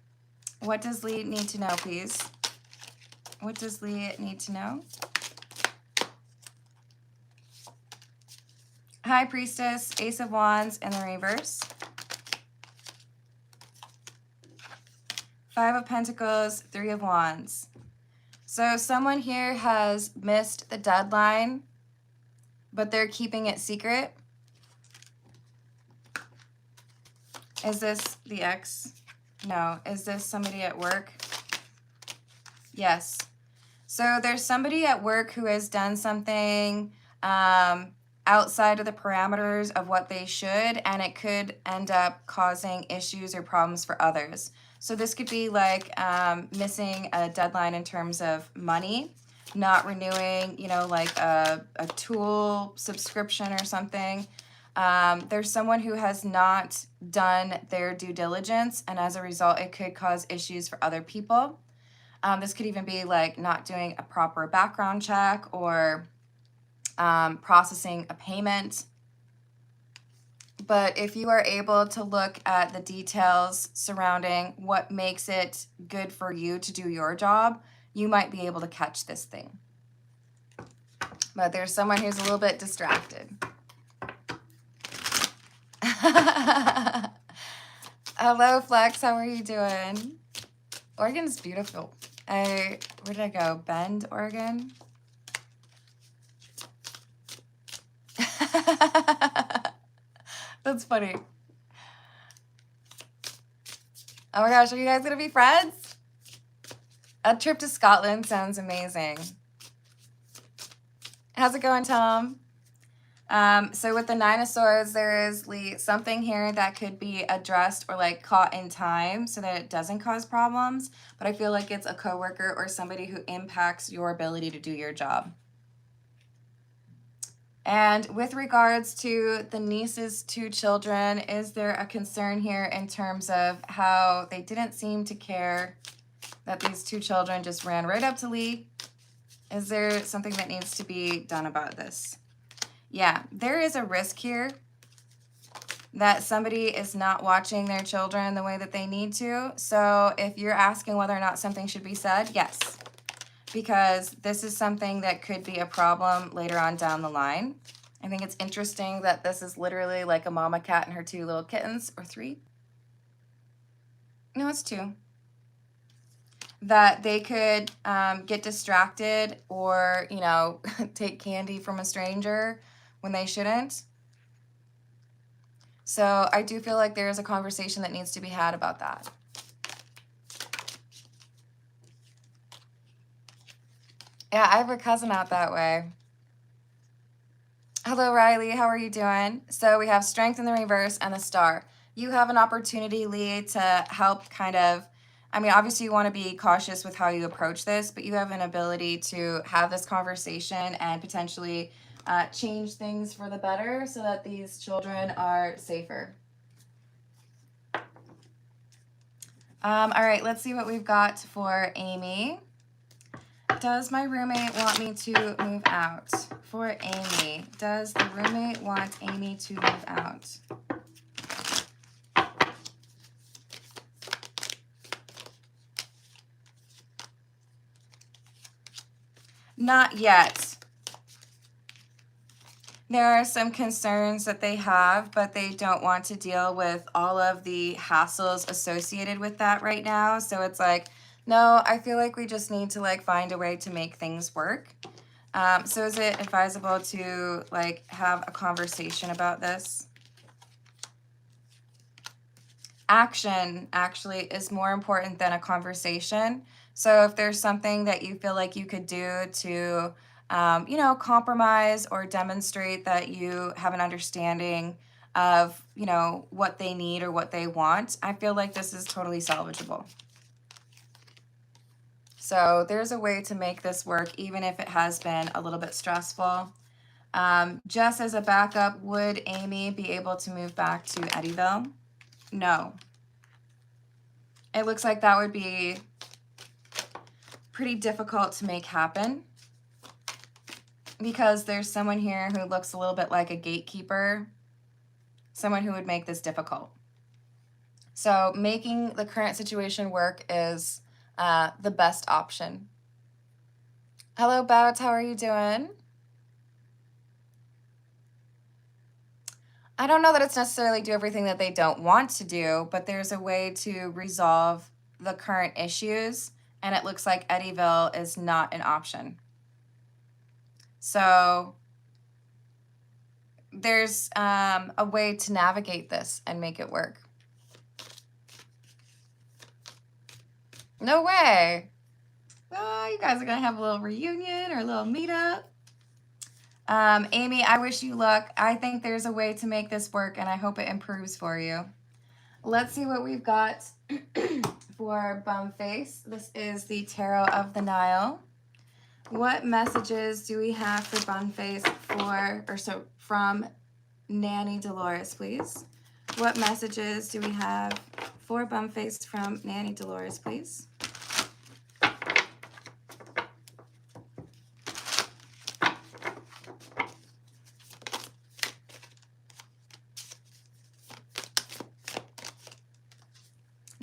What does Lee need to know, please? What does Lee need to know? High Priestess, Ace of Wands in the reverse. 5 of Pentacles, 3 of Wands. So someone here has missed the deadline, but they're keeping it secret. Is this the ex? No. Is this somebody at work? Yes. So there's somebody at work who has done something outside of the parameters of what they should, and it could end up causing issues or problems for others. So this could be like missing a deadline in terms of money, not renewing, like a tool subscription or something. There's someone who has not done their due diligence, and as a result, it could cause issues for other people. This could even be like not doing a proper background check or processing a payment. But if you are able to look at the details surrounding what makes it good for you to do your job, you might be able to catch this thing. But there's someone who's a little bit distracted. Hello, Flex. How are you doing? Oregon is beautiful. Where did I go? Bend, Oregon? That's funny. Oh my gosh, are you guys gonna be friends? A trip to Scotland sounds amazing. How's it going, Tom? So with the 9 of Swords, there is something here that could be addressed or like caught in time so that it doesn't cause problems. But I feel like it's a coworker or somebody who impacts your ability to do your job. And with regards to the niece's 2 children, is there a concern here in terms of how they didn't seem to care that these 2 children just ran right up to Lee? Is there something that needs to be done about this? Yeah, there is a risk here that somebody is not watching their children the way that they need to. So if you're asking whether or not something should be said, yes. Because this is something that could be a problem later on down the line. I think it's interesting that this is literally like a mama cat and her 2 little kittens, or 3. No, it's 2. That they could get distracted or, take candy from a stranger when they shouldn't. So I do feel like there is a conversation that needs to be had about that. Yeah, I have a cousin out that way. Hello, Riley. How are you doing? So we have Strength in the reverse and the Star. You have an opportunity, Lee, to help kind of, obviously you want to be cautious with how you approach this, but you have an ability to have this conversation and potentially change things for the better so that these children are safer. All right, let's see what we've got for Amy. Does my roommate want me to move out? For Amy, does the roommate want Amy to move out? Not yet. There are some concerns that they have, but they don't want to deal with all of the hassles associated with that right now. So it's like, no, I feel like we just need to find a way to make things work. So is it advisable to have a conversation about this? Action actually is more important than a conversation. So if there's something that you feel like you could do to you know, compromise or demonstrate that you have an understanding of, you know, what they need or what they want, I feel like this is totally salvageable. So there's a way to make this work, even if it has been a little bit stressful. Just as a backup, would Amy be able to move back to Eddyville? No. It looks like that would be pretty difficult to make happen because there's someone here who looks a little bit like a gatekeeper, someone who would make this difficult. So making the current situation work is the best option. Hello, Bout. How are you doing? I don't know that it's necessarily do everything that they don't want to do, but there's a way to resolve the current issues, and it looks like Eddyville is not an option. So there's a way to navigate this and make it work. No way. Oh, you guys are going to have a little reunion or a little meetup. Amy, I wish you luck. I think there's a way to make this work, and I hope it improves for you. Let's see what we've got for Bumface. This is the Tarot of the Nile. What messages do we have for Bumface from Nanny Dolores, please? What messages do we have for Bumface from Nanny Dolores, please?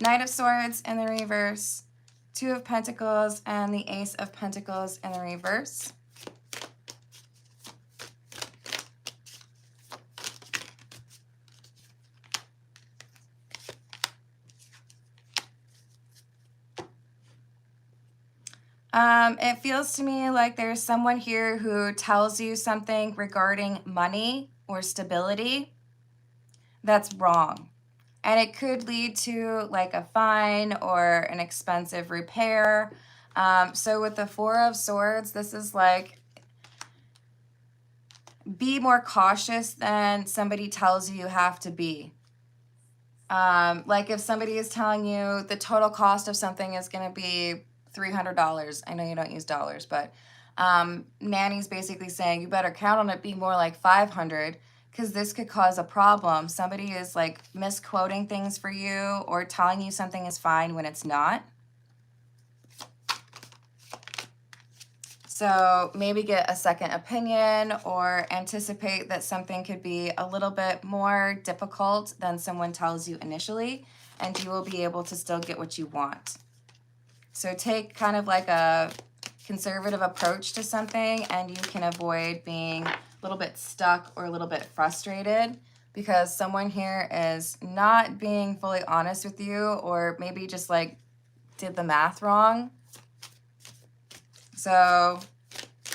Knight of Swords in the reverse, Two of Pentacles, and the Ace of Pentacles in the reverse. It feels to me like there's someone here who tells you something regarding money or stability that's wrong. And it could lead to like a fine or an expensive repair. So with the Four of Swords, this is like, be more cautious than somebody tells you have to be. Like if somebody is telling you the total cost of something is going to be $300. I know you don't use dollars, but Nanny's basically saying you better count on it being more like 500 because this could cause a problem. Somebody is like misquoting things for you or telling you something is fine when it's not. So maybe get a second opinion or anticipate that something could be a little bit more difficult than someone tells you initially, and you will be able to still get what you want. So take kind of like a conservative approach to something, and you can avoid being a little bit stuck or a little bit frustrated because someone here is not being fully honest with you, or maybe just like did the math wrong. So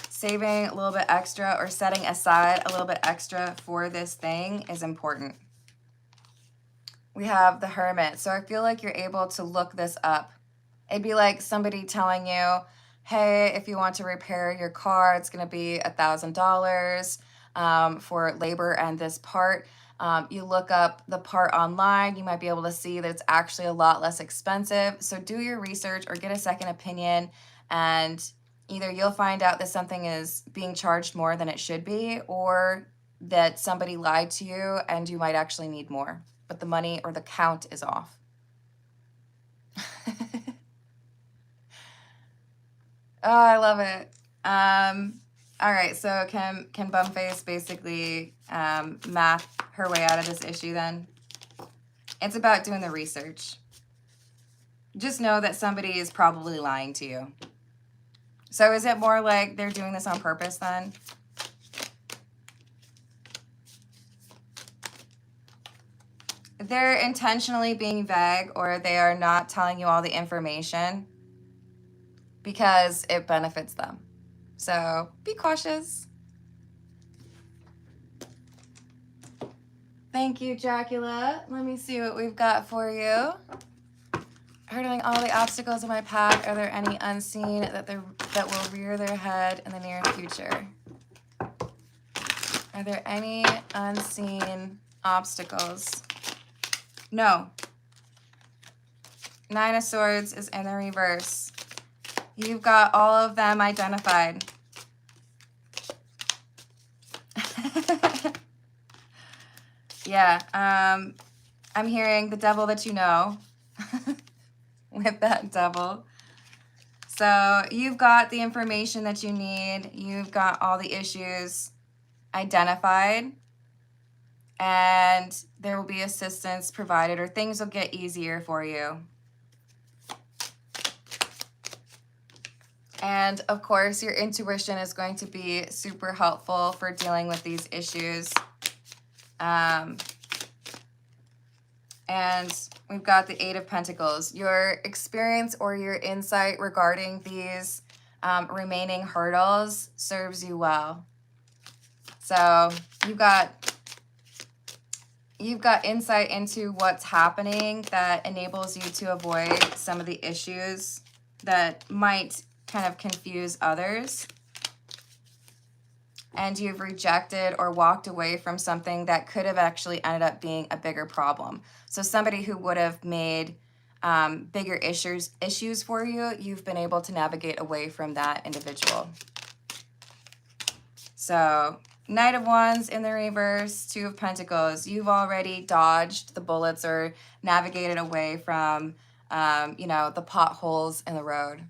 saving a little bit extra or setting aside a little bit extra for this thing is important. We have the Hermit. So I feel like you're able to look this up. It'd be like somebody telling you, hey, if you want to repair your car, it's going to be $1,000 for labor and this part. You look up the part online, you might be able to see that it's actually a lot less expensive. So do your research or get a second opinion, and either you'll find out that something is being charged more than it should be, or that somebody lied to you and you might actually need more, but the money or the count is off. Oh, I love it. All right, so can Bumface basically math her way out of this issue then? It's about doing the research. Just know that somebody is probably lying to you. So is it more like they're doing this on purpose then? They're intentionally being vague, or they are not telling you all the information because it benefits them. So be cautious. Thank you, Dracula. Let me see what we've got for you. Hurdling all the obstacles in my path, are there any unseen that will rear their head in the near future? Are there any unseen obstacles? No. Nine of Swords is in the reverse. You've got all of them identified. Yeah, I'm hearing the devil that you know with that devil. So you've got the information that you need. You've got all the issues identified, and there will be assistance provided, or things will get easier for you. And of course, your intuition is going to be super helpful for dealing with these issues. And we've got the Eight of Pentacles. Your experience or your insight regarding these remaining hurdles serves you well. So you've got insight into what's happening that enables you to avoid some of the issues that might kind of confuse others. And you've rejected or walked away from something that could have actually ended up being a bigger problem. So somebody who would have made bigger issues for you, you've been able to navigate away from that individual. So Knight of Wands in the reverse, Two of Pentacles. You've already dodged the bullets or navigated away from, the potholes in the road.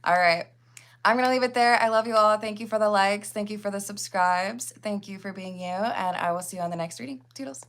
All right. I'm going to leave it there. I love you all. Thank you for the likes. Thank you for the subscribes. Thank you for being you. And I will see you on the next reading. Toodles.